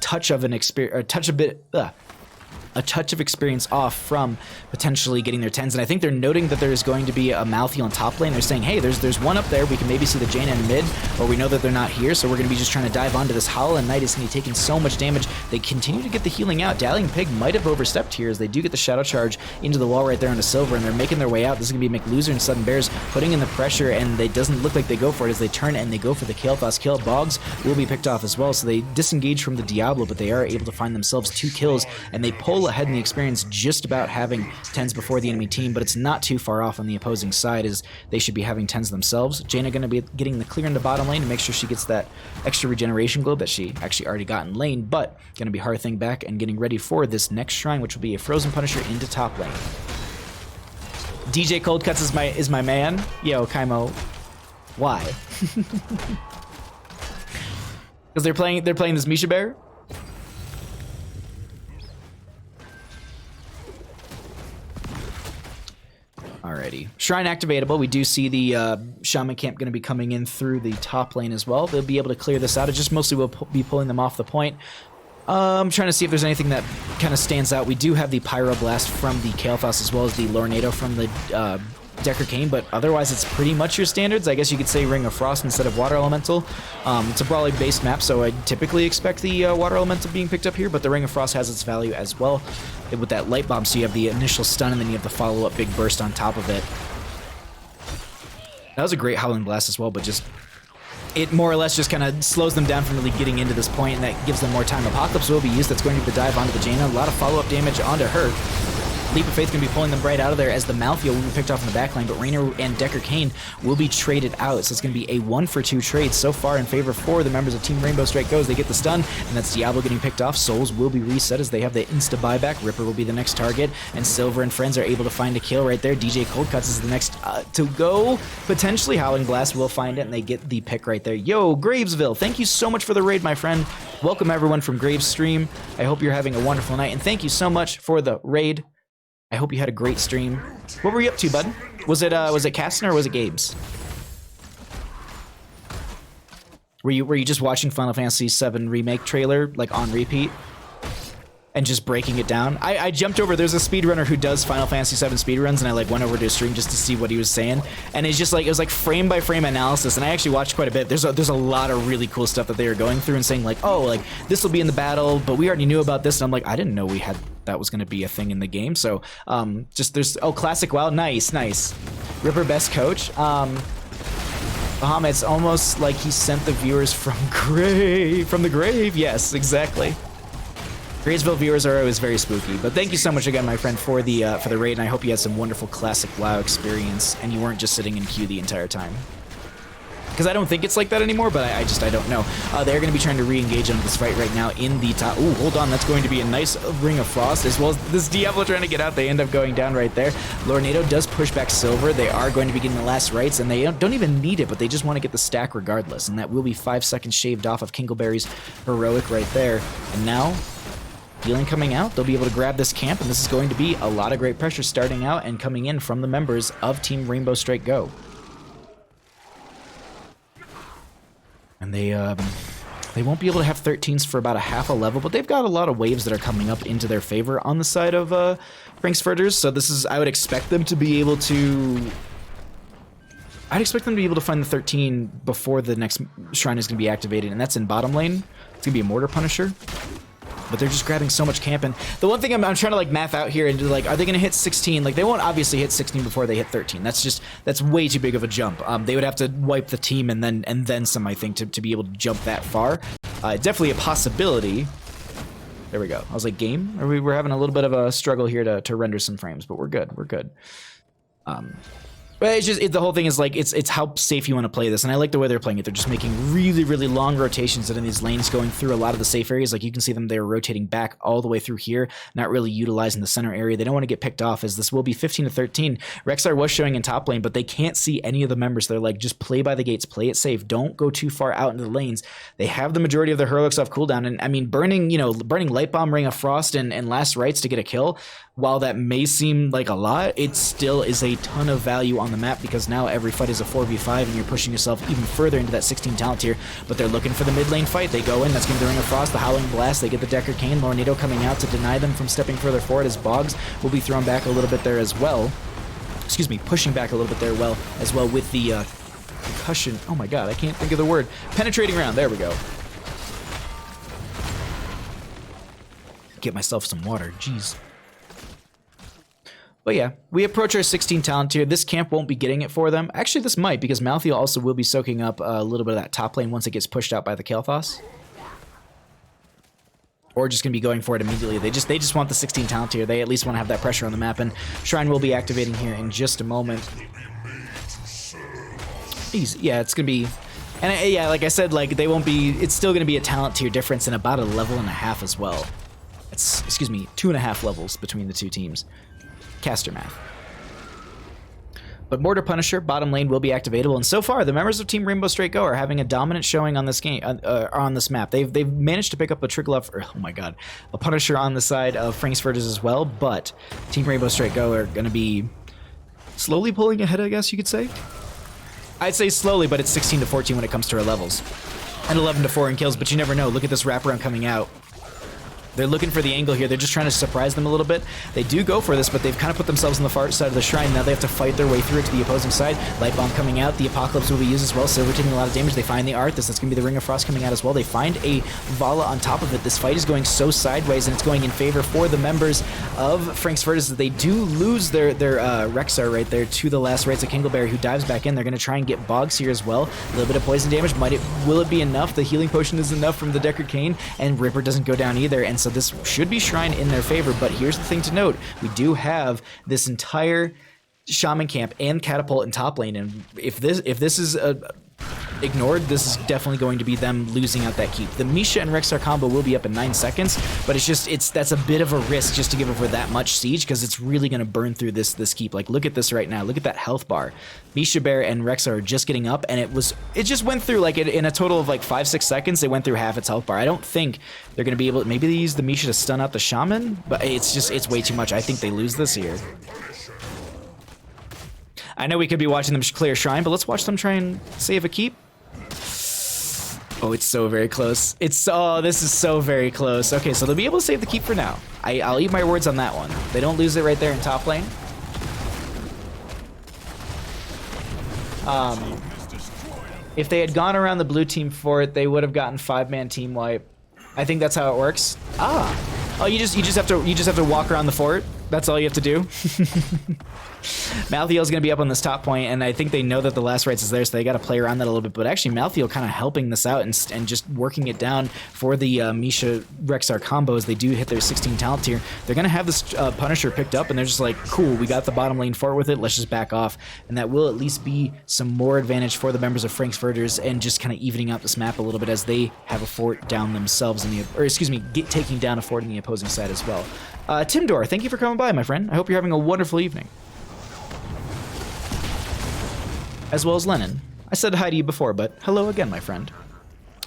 A: touch of an experience, a touch of experience off from potentially getting their 10s, and I think they're noting that there is going to be a Malthael on top lane. They're saying, hey, there's one up there. We can maybe see the Jaina in mid, or we know that they're not here, so we're going to be just trying to dive onto this Hollow, and Knight is going to be taking so much damage. They continue to get the healing out. Dallying Pig might have overstepped here, as they do get the Shadow Charge into the wall right there onto Silver, and they're making their way out. This is going to be McLoser and Sudden Bears putting in the pressure, and it doesn't look like they go for it, as they turn and they go for the Kael'thas kill. Boggs will be picked off as well, so they disengage from the Diablo, but they are able to find themselves 2 kills, and they pull ahead in the experience, just about having 10s before the enemy team, but it's not too far off on the opposing side, as they should be having 10s themselves. Jaina going to be getting the clear into bottom lane to make sure she gets that extra regeneration globe that she actually already got in lane, but going to be Hearthing back and getting ready for this next shrine, which will be a Frozen Punisher into top lane. DJ Cold Cuts is my man. Yo, Kaimo, why? Because they're playing this Misha Bear. Alrighty. Shrine activatable. We do see the Shaman camp going to be coming in through the top lane as well. They'll be able to clear this out. It just mostly will be pulling them off the point. I'm trying to see if there's anything that kind of stands out. We do have the Pyroblast from the Kael'thas, as well as the Lornado from the Decker Cane, but otherwise it's pretty much your standards. I guess you could say Ring of Frost instead of Water Elemental. It's a Brawly based map, so I typically expect the Water Elemental being picked up here, but the Ring of Frost has its value as well with that Light Bomb, so you have the initial stun and then you have the follow-up Big Burst on top of it. That was a great Howling Blast as well, but just it more or less just kind of slows them down from really getting into this point, and that gives them more time. Apocalypse will be used. That's going to be the dive onto the Jaina. A lot of follow-up damage onto her. Leap of Faith going to be pulling them right out of there, as the Malthael will be picked off in the backline, but Raynor and Decker Kane will be traded out. So it's going to be a 1-for-2 trade so far in favor for the members of Team Rainbow Strike Goes. They get the stun, and that's Diablo getting picked off. Souls will be reset as they have the insta buyback. Ripper will be the next target, and Silver and friends are able to find a kill right there. DJ Cold Cuts is the next to go. Potentially Howling Blast will find it, and they get the pick right there. Yo, Gravesville, thank you so much for the raid, my friend. Welcome everyone from Graves Stream. I hope you're having a wonderful night, and thank you so much for the raid. I hope you had a great stream. What were you up to, bud? Was it Caston or was it Gabe's? Were you just watching Final Fantasy VII Remake trailer, like, on repeat? And just breaking it down? I jumped over, there's a speedrunner who does Final Fantasy VII speedruns, and I, like, went over to his stream just to see what he was saying. And it's just, like, it was, like, frame-by-frame analysis, and I actually watched quite a bit. There's a lot of really cool stuff that they were going through and saying, like, oh, like, this will be in the battle, but we already knew about this, and I'm like, I didn't know that was going to be a thing in the game. So, just, classic WoW, nice. Ripper best coach. It's almost like he sent the viewers from the grave. Yes, exactly. Graysville viewers are always very spooky, but thank you so much again, my friend, for the raid, and I hope you had some wonderful classic WoW experience, and you weren't just sitting in queue the entire time. Because I don't think it's like that anymore, but I don't know. They're going to be trying to re-engage on this fight right now in the top. Ooh, hold on, that's going to be a nice Ring of Frost, as well as this Diablo trying to get out. They end up going down right there. Lornado does push back Silver. They are going to be getting the last rights, and they don't even need it, but they just want to get the stack regardless, and that will be 5 seconds shaved off of Kingleberry's heroic right there. And now, healing coming out, they'll be able to grab this camp, and this is going to be a lot of great pressure starting out and coming in from the members of Team Rainbow Strike Go. And they won't be able to have 13s for about a half a level, but they've got a lot of waves that are coming up into their favor on the side of Frank's Furters. So this is, I would expect them to be able to... I'd expect them to be able to find the 13 before the next shrine is going to be activated, and that's in bottom lane. It's going to be a Mortar Punisher. But they're just grabbing so much camp. And the one thing I'm trying to, like, math out here and like, are they going to hit 16? Like, they won't obviously hit 16 before they hit 13. That's way too big of a jump. They would have to wipe the team and then some, I think, to be able to jump that far. Definitely a possibility. There we go. I was like, game? We're having a little bit of a struggle here to render some frames, but we're good. We're good. But it's just, the whole thing is like, it's how safe you want to play this, and I like the way they're playing it. They're just making really, really long rotations in these lanes, going through a lot of the safe areas. Like, you can see them, they're rotating back all the way through here, not really utilizing the center area. They don't want to get picked off, as this will be 15 to 13. Rexar was showing in top lane, but they can't see any of the members. They're like, just play by the gates, play it safe, don't go too far out into the lanes. They have the majority of their heroics off cooldown, and I mean, burning Light Bomb, Ring of Frost, and Last Rites to get a kill, while that may seem like a lot, it still is a ton of value on the map, because now every fight is a 4v5 and you're pushing yourself even further into that 16 talent tier. But they're looking for the mid lane fight. They go in, that's going to be the Ring of Frost, the Howling Blast, they get the Decker Cane, Lornado coming out to deny them from stepping further forward, as Boggs will be thrown back a little bit there as well. Excuse me, pushing back a little bit there as well with the concussion. Oh my god, I can't think of the word. Penetrating round, there we go. Get myself some water, jeez. But yeah, we approach our 16 talent tier. This camp won't be getting it for them. Actually, this might, because Malthael also will be soaking up a little bit of that top lane once it gets pushed out by the Kael'thas. Or just going to be going for it immediately. They just want the 16 talent tier. They at least want to have that pressure on the map, and Shrine will be activating here in just a moment. Easy. Yeah, it's going to be... And yeah, like I said, like, they won't be... It's still going to be a talent tier difference in about a level and a half as well. It's, excuse me, 2.5 levels between the two teams. Caster math. But Mortar Punisher, bottom lane, will be activatable, and so far the members of Team Rainbow Strike Go are having a dominant showing on this game, on this map. They've managed to pick up a trickle of, oh my god, a Punisher on the side of Frank's Furters as well. But Team Rainbow Strike Go are going to be slowly pulling ahead, I guess you could say. I'd say slowly, but it's 16 to 14 when it comes to our levels, and 11 to 4 in kills. But you never know. Look at this wraparound coming out. They're looking for the angle here. They're just trying to surprise them a little bit. They do go for this, but they've kind of put themselves on the far side of the shrine. Now they have to fight their way through it to the opposing side. Light Bomb coming out. The Apocalypse will be used as well. Silver taking a lot of damage. They find the Arthas. That's going to be the Ring of Frost coming out as well. They find a Vala on top of it. This fight is going so sideways, and it's going in favor for the members of Frank's Furters. They do lose their Rexar right there to the Last Rites of Kingleberry, who dives back in. They're going to try and get Boggs here as well. A little bit of poison damage. Will it be enough? The healing potion is enough from the Decker Cane, and Ripper doesn't go down either, and so this should be Shrine in their favor. But here's the thing to note: we do have this entire Shaman camp and Catapult in top lane, and if this is ignored, this is definitely going to be them losing out that keep. The Misha and Rexar combo will be up in 9 seconds, but that's a bit of a risk just to give over that much siege, because it's really going to burn through this keep. Like, look at this right now. Look at that health bar. Misha Bear and Rexar are just getting up, and it just went through, like, in a total of like 5-6 seconds, they went through half its health bar. I don't think they're going to be able to, maybe they use the Misha to stun out the Shaman, but it's way too much. I think they lose this here. I know we could be watching them clear Shrine, but let's watch them try and save a keep. Oh, it's so very close. This is so very close. Okay, so they'll be able to save the keep for now. I'll eat my words on that one. They don't lose it right there in top lane. If they had gone around the blue team fort, they would have gotten 5-man team wipe. I think that's how it works. Oh, you just have to walk around the fort. That's all you have to do. Malthael's going to be up on this top point, and I think they know that the last rights is there, so they got to play around that a little bit. But actually, Malthael kind of helping this out and just working it down for the Misha Rexar combos. They do hit their 16 talent tier. They're going to have this Punisher picked up, and they're just like, cool, we got the bottom lane fort with it. Let's just back off. And that will at least be some more advantage for the members of Frank's Furters and just kind of evening out this map a little bit as they have a fort down themselves taking down a fort in the opposing side as well. Timdor, thank you for coming by, my friend. I hope you're having a wonderful evening. As well as Lennon. I said hi to you before, but hello again, my friend.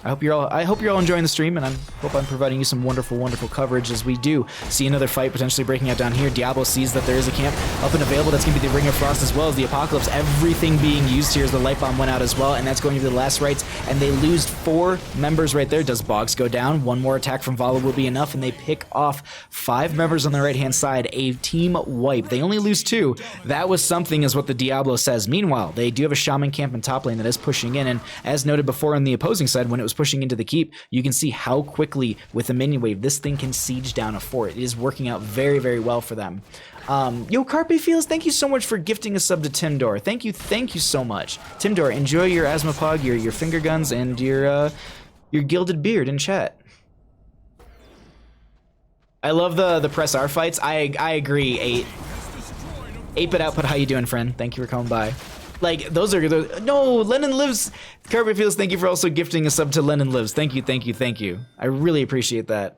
A: I hope you're all enjoying the stream, and I hope I'm providing you some wonderful, wonderful coverage as we do see another fight potentially breaking out down here. Diablo sees that there is a camp up and available. That's going to be the Ring of Frost as well as the Apocalypse. Everything being used here as the Light Bomb went out as well, and that's going to be the last rights, and they lose 4 members right there. Does Boggs go down? One more attack from Vala will be enough, and they pick off 5 members on the right-hand side. A team wipe. They only lose 2. That was something, is what the Diablo says. Meanwhile, they do have a Shaman camp in top lane that is pushing in, and as noted before on the opposing side, when it was pushing into the keep, you can see how quickly with the minion wave this thing can siege down a fort. It is working out very, very well for them. Yo, Carpe Feels, thank you so much for gifting a sub to Timdor. Thank you so much. Timdor, enjoy your Asmapog, your finger guns, and your gilded beard in chat. I love the press R fights. I agree. 8-bit output, how you doing, friend? Thank you for coming by. Like, those are no, Lennon Lives. Carpet Feels, thank you for also gifting a sub to Lennon Lives. Thank you. I really appreciate that.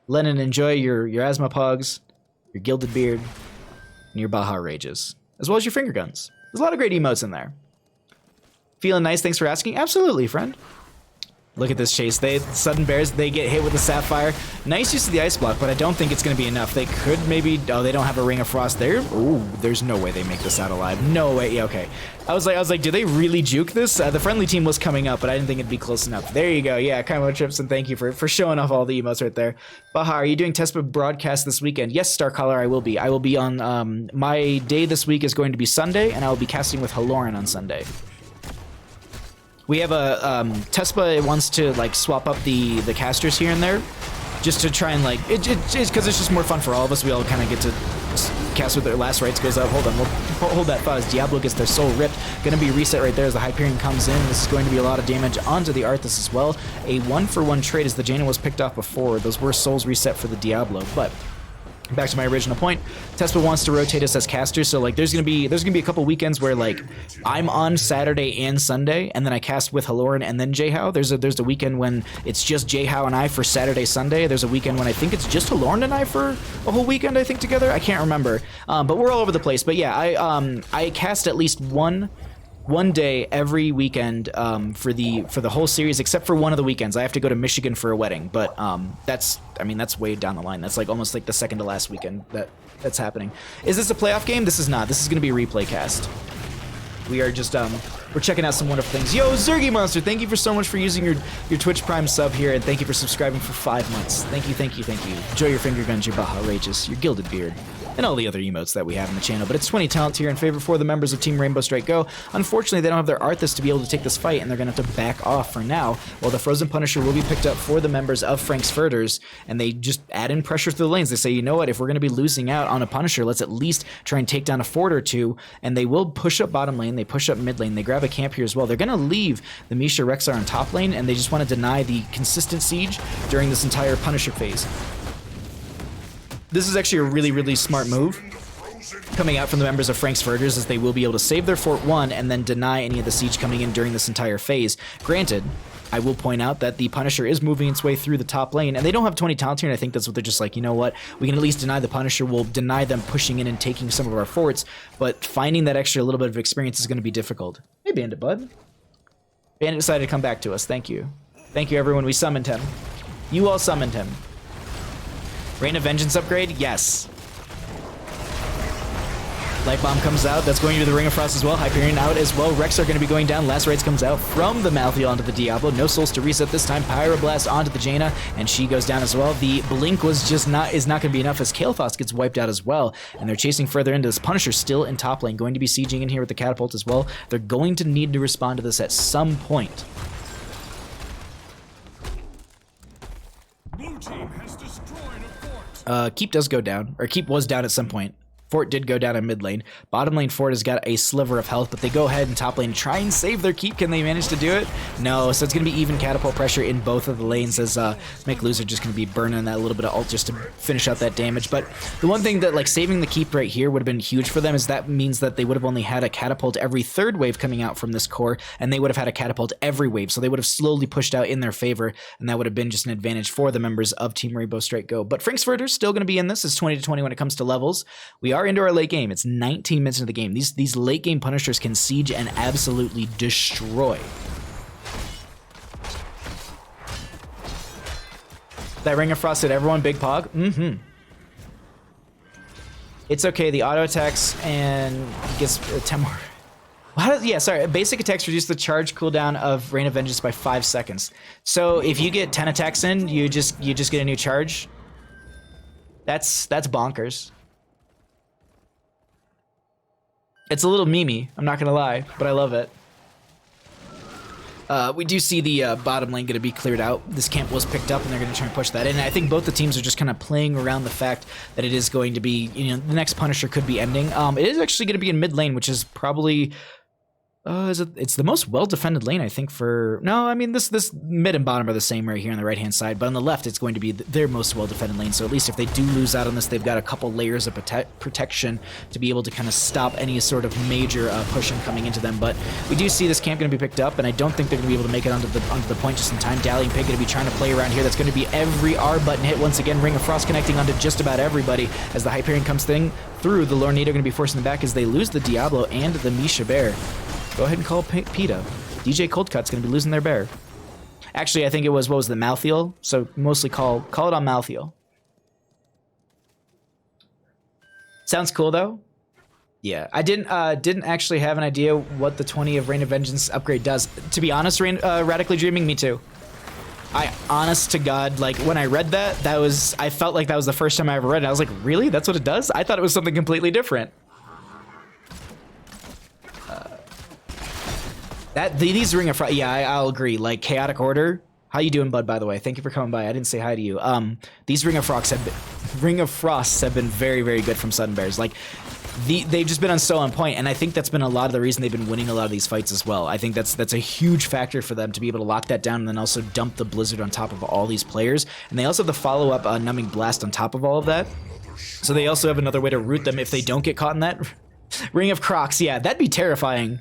A: Lennon, enjoy your Asmapogs, your Gilded Beard, and your Baja Rages, as well as your finger guns. There's a lot of great emotes in there. Feeling nice, thanks for asking. Absolutely, friend. Look at this chase. Sudden Bears, they get hit with the Sapphire. Nice use of the Ice Block, but I don't think it's going to be enough. They could maybe... Oh, they don't have a Ring of Frost there. Ooh, there's no way they make this out alive. No way. Yeah, okay. I was like, did they really juke this? The friendly team was coming up, but I didn't think it'd be close enough. There you go. Yeah, Kaimo Trips, and thank you for showing off all the emotes right there. Baha, are you doing Tespa broadcast this weekend? Yes, Starcaller, I will be. I will be on... my day this week is going to be Sunday, and I will be casting with Haloran on Sunday. We have a Tespa wants to like swap up the casters here and there, just to try and like it's because it's just more fun for all of us. We all kind of get to cast with their last rights goes up. Hold on, we'll hold that thought as Diablo gets their soul ripped. Gonna be reset right there as the Hyperion comes in. This is going to be a lot of damage onto the Arthas as well. A 1-for-1 trade as the Jaina was picked off before. Those were souls reset for the Diablo, but. Back to my original point, Tespa wants to rotate us as casters, so like there's gonna be a couple weekends where like I'm on Saturday and Sunday, and then I cast with Haloran and then Jayhao. There's a weekend when it's just Jayhao and I for Saturday, Sunday. There's a weekend when I think it's just Haloran and I for a whole weekend, I think, together. I can't remember, but we're all over the place. But yeah, I cast at least one day every weekend for the whole series, except for one of the weekends. I have to go to Michigan for a wedding, but that's way down the line. That's like almost like the second to last weekend that's happening. Is this a playoff game? This is not. This is going to be a replay cast. We are just we're checking out some wonderful things. Yo, Zergy Monster, thank you for so much for using your Twitch Prime sub here, and thank you for subscribing for 5 months. Thank you. Enjoy your finger guns, your Baja Rages, your Gilded Beard, and all the other emotes that we have in the channel. But it's 20 talent tier in favor for the members of Team Rainbow Strike Go. Unfortunately, they don't have their Arthas to be able to take this fight, and they're going to have to back off for now, while the Frozen Punisher will be picked up for the members of Frank's Furters, and they just add in pressure through the lanes. They say, you know what, if we're going to be losing out on a Punisher, let's at least try and take down a fort or two, and they will push up bottom lane, they push up mid lane, they grab a camp here as well. They're going to leave the Misha Rexar on top lane, and they just want to deny the consistent siege during this entire Punisher phase. This is actually a really, really smart move coming out from the members of Frank's Furters, as they will be able to save their Fort 1 and then deny any of the siege coming in during this entire phase. Granted, I will point out that the Punisher is moving its way through the top lane, and they don't have 20 talent here, and I think that's what they're just like, you know what, we can at least deny the Punisher, we'll deny them pushing in and taking some of our forts, but finding that extra little bit of experience is going to be difficult. Hey, Bandit Bud. Bandit decided to come back to us, thank you. Thank you, everyone, we summoned him. You all summoned him. Reign of Vengeance upgrade? Yes. Light Bomb comes out. That's going to the Ring of Frost as well. Hyperion out as well. Rex are going to be going down. Lacerates comes out from the Malthael onto the Diablo. No souls to reset this time. Pyroblast onto the Jaina, and she goes down as well. The Blink was just not going to be enough as Kael'thas gets wiped out as well. And they're chasing further into this. Punisher still in top lane, going to be sieging in here with the catapult as well. They're going to need to respond to this at some point.
D: Blue team has destroyed a fort.
A: Keep does go down, or Keep was down at some point. Fort did go down in mid lane. Bottom lane Fort has got a sliver of health, but they go ahead and top lane try and save their Keep. Can they manage to do it? No, so it's going to be even catapult pressure in both of the lanes as Make Loser just going to be burning that little bit of ult just to finish out that damage. But the one thing that like saving the Keep right here would have been huge for them is that means that they would have only had a catapult every third wave coming out from this core, and they would have had a catapult every wave, so they would have slowly pushed out in their favor, and that would have been just an advantage for the members of Team Rainbow Strike Go. But Frank's Furters still going to be in this. It's 20 to 20 when it comes to levels. We are into our late game. It's 19 minutes into the game. These late game Punishers can siege and absolutely destroy. That Ring of Frost hit everyone, Big Pog? Mm-hmm. It's okay, the auto attacks and gets 10 more. Yeah, sorry. Basic attacks reduce the charge cooldown of Rain of Vengeance by 5 seconds. So if you get 10 attacks in, you just get a new charge. That's bonkers. It's a little memey, I'm not gonna lie, but I love it. We do see the bottom lane gonna be cleared out. This camp was picked up and they're gonna try and push that in. I think both the teams are just kind of playing around the fact that it is going to be, you know, the next Punisher could be ending. It is actually gonna be in mid lane, which is probably, it's the most well-defended lane, I think, for... No, I mean, this mid and bottom are the same right here on the right-hand side, but on the left, it's going to be their most well-defended lane, so at least if they do lose out on this, they've got a couple layers of protection to be able to kind of stop any sort of major pushing coming into them. But we do see this camp going to be picked up, and I don't think they're going to be able to make it onto the point just in time. Dallying Pig going to be trying to play around here. That's going to be every R button hit once again. Ring of Frost connecting onto just about everybody as the Hyperion comes through. The Lornado going to be forcing them back as they lose the Diablo and the Misha Bear. Go ahead and call PETA. DJ Coldcut's going to be losing their bear. Actually, I think it was, what was the Malthael? So mostly call it on Malthael. Sounds cool, though. Yeah, I didn't actually have an idea what the 20 of Rain of Vengeance upgrade does. To be honest, Radically Dreaming, me too. Honest to God, like, when I read that, I felt like that was the first time I ever read it. I was like, really? That's what it does? I thought it was something completely different. These Ring of Frost, yeah, I'll agree. Like, Chaotic Order. How you doing, bud, by the way? Thank you for coming by. I didn't say hi to you. These Ring of Frosts have been very, very good from Sudden Bears. Like, they've just been so on point, and I think that's been a lot of the reason they've been winning a lot of these fights as well. I think that's a huge factor for them to be able to lock that down and then also dump the Blizzard on top of all these players. And they also have the follow-up Numbing Blast on top of all of that. So they also have another way to root them if they don't get caught in that. Ring of Crocs, yeah, that'd be terrifying.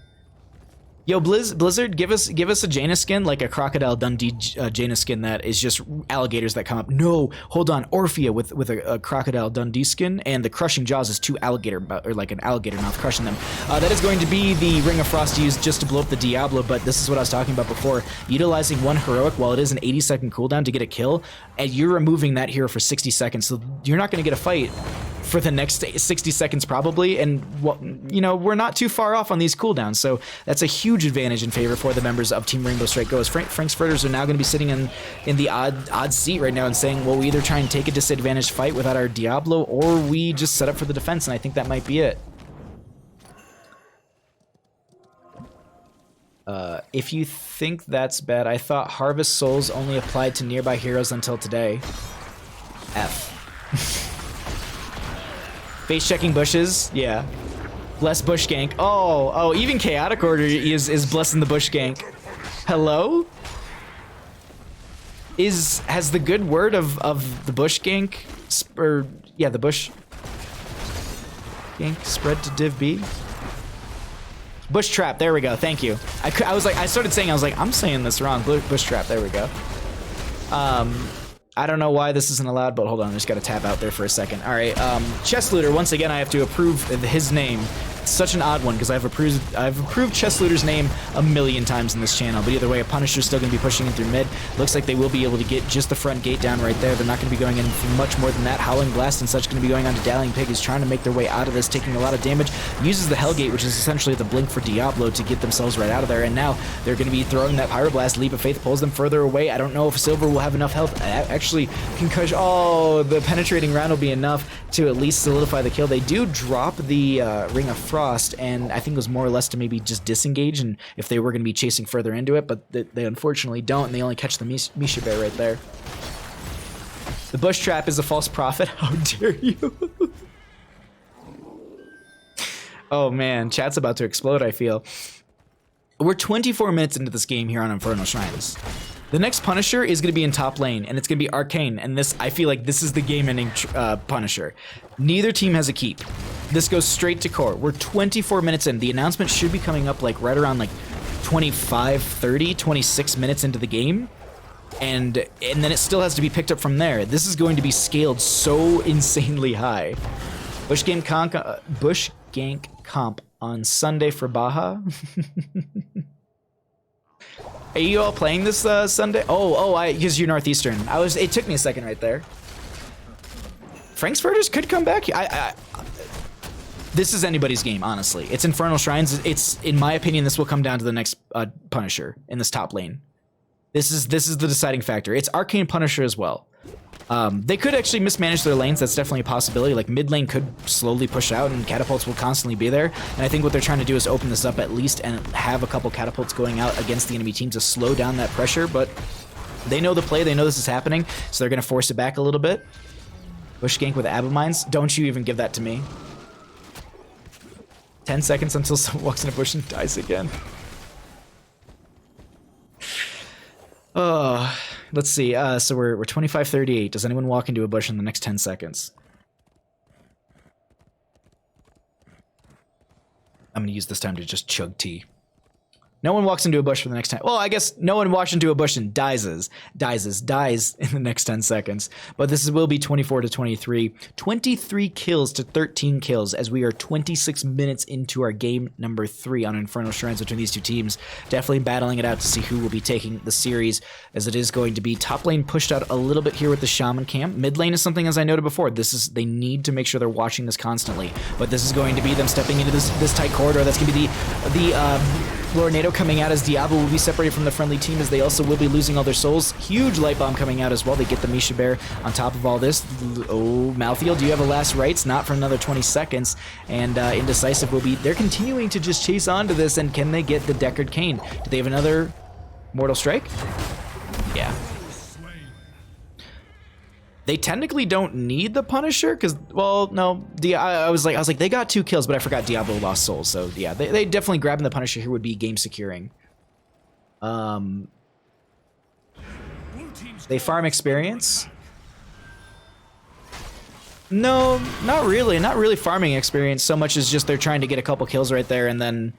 A: Yo, Blizzard, give us a Jaina skin, like a Crocodile Dundee Jaina skin that is just alligators that come up. No, hold on, Orphea with a Crocodile Dundee skin, and the Crushing Jaws is two alligator, or like an alligator mouth crushing them. That is going to be the Ring of Frost used just to blow up the Diablo, but this is what I was talking about before. Utilizing one heroic while it is an 80-second cooldown to get a kill, and you're removing that hero for 60 seconds, so you're not going to get a fight for the next 60 seconds probably, and you know, we're not too far off on these cooldowns, so that's a huge advantage in favor for the members of Team Rainbow Strike Go. Frank's Furters are now going to be sitting in the odd seat right now and saying, well, we either try and take a disadvantaged fight without our Diablo, or we just set up for the defense, and I think that might be it. If you think that's bad, I thought Harvest Souls only applied to nearby heroes until today. F. Face checking bushes, yeah. Bless bush gank. Oh, even Chaotic Order is blessing the bush gank. Hello? Has the good word of the bush gank, the bush gank spread to Div B? Bush trap, there we go, thank you. I was like, I started saying, I was like, I'm saying this wrong. Bush trap, there we go. I don't know why this isn't allowed, but hold on, I just gotta tab out there for a second. All right, Chest Looter, once again, I have to approve his name. such an odd one because I've approved Chest Looter's name a million times in this channel, but either way, a Punisher's still going to be pushing in through mid. Looks like they will be able to get just the front gate down right there. They're not going to be going in for much more than that. Howling Blast and such going to be going on to Dallying Pig, who's trying to make their way out of this, taking a lot of damage. Uses the Hellgate, which is essentially the blink for Diablo, to get themselves right out of there, and now they're going to be throwing that Pyroblast. Leap of Faith pulls them further away. I don't know if Silver will have enough health. Actually, Concussion. Oh, the penetrating round will be enough to at least solidify the kill. They do drop the Ring of Frost, and I think it was more or less to maybe just disengage, and if they were going to be chasing further into it, but they unfortunately don't, and they only catch the Misha Bear right there. The Bush Trap is a false prophet. How dare you? Oh man, chat's about to explode, I feel. We're 24 minutes into this game here on Infernal Shrines. The next Punisher is going to be in top lane, and it's going to be Arcane, and this, I feel like this is the game-ending Punisher. Neither team has a keep. This goes straight to core. We're 24 minutes in. The announcement should be coming up like right around like 25, 30, 26 minutes into the game, and then it still has to be picked up from there. This is going to be scaled so insanely high. Bush Gank Comp on Sunday for Baja. Are you all playing this Sunday? Because you're Northeastern. It took me a second right there. Frank's Furters could come back. This is anybody's game, honestly. It's Infernal Shrines. It's, in my opinion, this will come down to the next Punisher in this top lane. This is the deciding factor. It's Arcane Punisher as well. They could actually mismanage their lanes. That's definitely a possibility. Like, mid lane could slowly push out, and catapults will constantly be there. And I think what they're trying to do is open this up at least and have a couple catapults going out against the enemy team to slow down that pressure. But they know the play. They know this is happening, so they're going to force it back a little bit. Bush gank with Abomines. Don't you even give that to me. 10 seconds until someone walks in a bush and dies again. Oh, let's see. So we're 25:38. Does anyone walk into a bush in the next 10 seconds? I'm going to use this time to just chug tea. No one walks into a bush for the next 10. Well, I guess no one walks into a bush and dies in the next 10 seconds. But this will be 24-23. 23 kills to 13 kills as we are 26 minutes into our game number 3 on Infernal Shrines between these two teams. Definitely battling it out to see who will be taking the series, as it is going to be top lane pushed out a little bit here with the Shaman camp. Mid lane is something, as I noted before, they need to make sure they're watching this constantly. But this is going to be them stepping into this tight corridor. That's going to be the Lornado coming out, as Diablo will be separated from the friendly team, as they also will be losing all their souls. Huge light bomb coming out as well. They get the Misha Bear on top of all this. Oh, Malthael, do you have a last rites? Not for another 20 seconds. And Indecisive will be, they're continuing to just chase onto this, and can they get the Deckard Cain? Do they have another Mortal Strike? Yeah. They technically don't need the Punisher, because, well, no, I was like, they got 2 kills, but I forgot Diablo lost souls, so yeah, they definitely grabbing the Punisher here would be game securing. They farm experience. No, not really farming experience so much as just they're trying to get a couple kills right there and then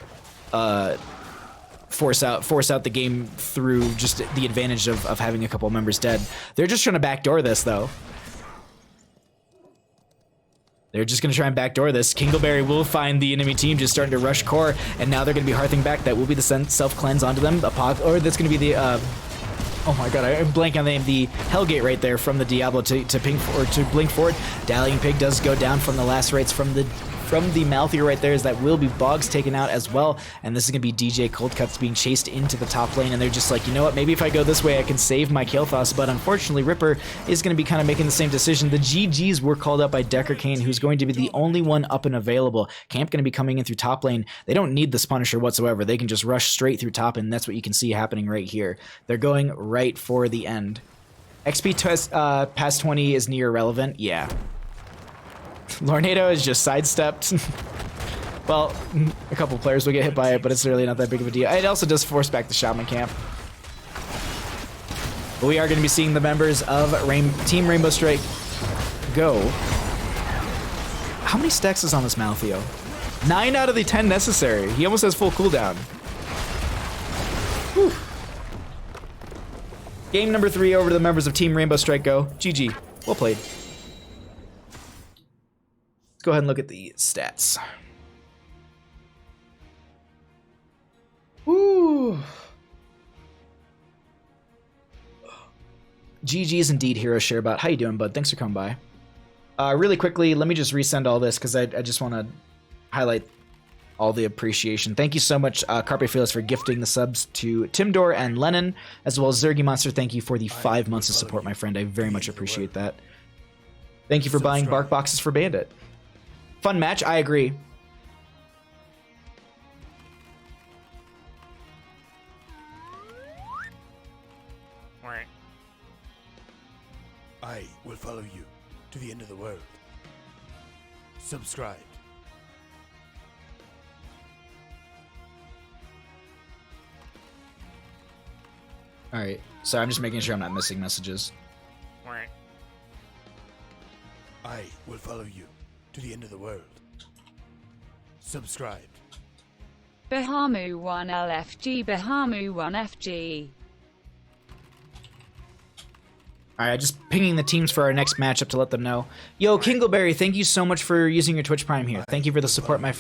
A: force out the game through just the advantage of having a couple members dead. They're just trying to backdoor this, though. They're just going to try and backdoor this. Kingleberry will find the enemy team just starting to rush core, and now they're going to be hearthing back. That will be the self-cleanse onto them. Or that's going to be the... oh my god, I'm blanking on the name. The Hellgate right there from the Diablo to blink forward. Dallying Pig does go down from the last rites from the Malthael right there, as that will be Boggs taken out as well. And this is going to be DJ Coldcuts being chased into the top lane, and they're just like, you know what, maybe if I go this way I can save my Kael'thas, but unfortunately Ripper is going to be kind of making the same decision. The GGs were called up by Deckard Cain, who's going to be the only one up and available. Camp going to be coming in through top lane. They don't need this Punisher whatsoever. They can just rush straight through top, and that's what you can see happening right here. They're going right for the end. XP past 20 is near irrelevant. Yeah. Lornado is just sidestepped. Well, a couple players will get hit by it, but it's really not that big of a deal. It also does force back the Shaman camp. But we are going to be seeing the members of Team Rainbow Strike go. How many stacks is on this Malthael? 9 out of the 10 necessary. He almost has full cooldown. Whew. Game number 3 over to the members of Team Rainbow Strike go. GG. Well played. Go ahead and look at the stats. GG's indeed, Hero Sharebot. How you doing, bud? Thanks for coming by. Really quickly, let me just resend all this because I just want to highlight all the appreciation. Thank you so much, Carpe Fearless, for gifting the subs to Timdor and Lennon, as well as Zergy Monster. Thank you for the 5 months of support, my friend. I very much appreciate that. Thank you for buying Bark Boxes for Bandit. Fun match, I agree.
B: I will follow you to the end of the world. Subscribe.
A: Alright, so I'm just making sure I'm not missing messages.
B: I will follow you to the end of the world. Subscribe.
C: Bahamu 1 LFG, Bahamu 1 FG.
A: Alright, just pinging the teams for our next matchup to let them know. Yo, Kingleberry, thank you so much for using your Twitch Prime here. Thank you for the support, my friend.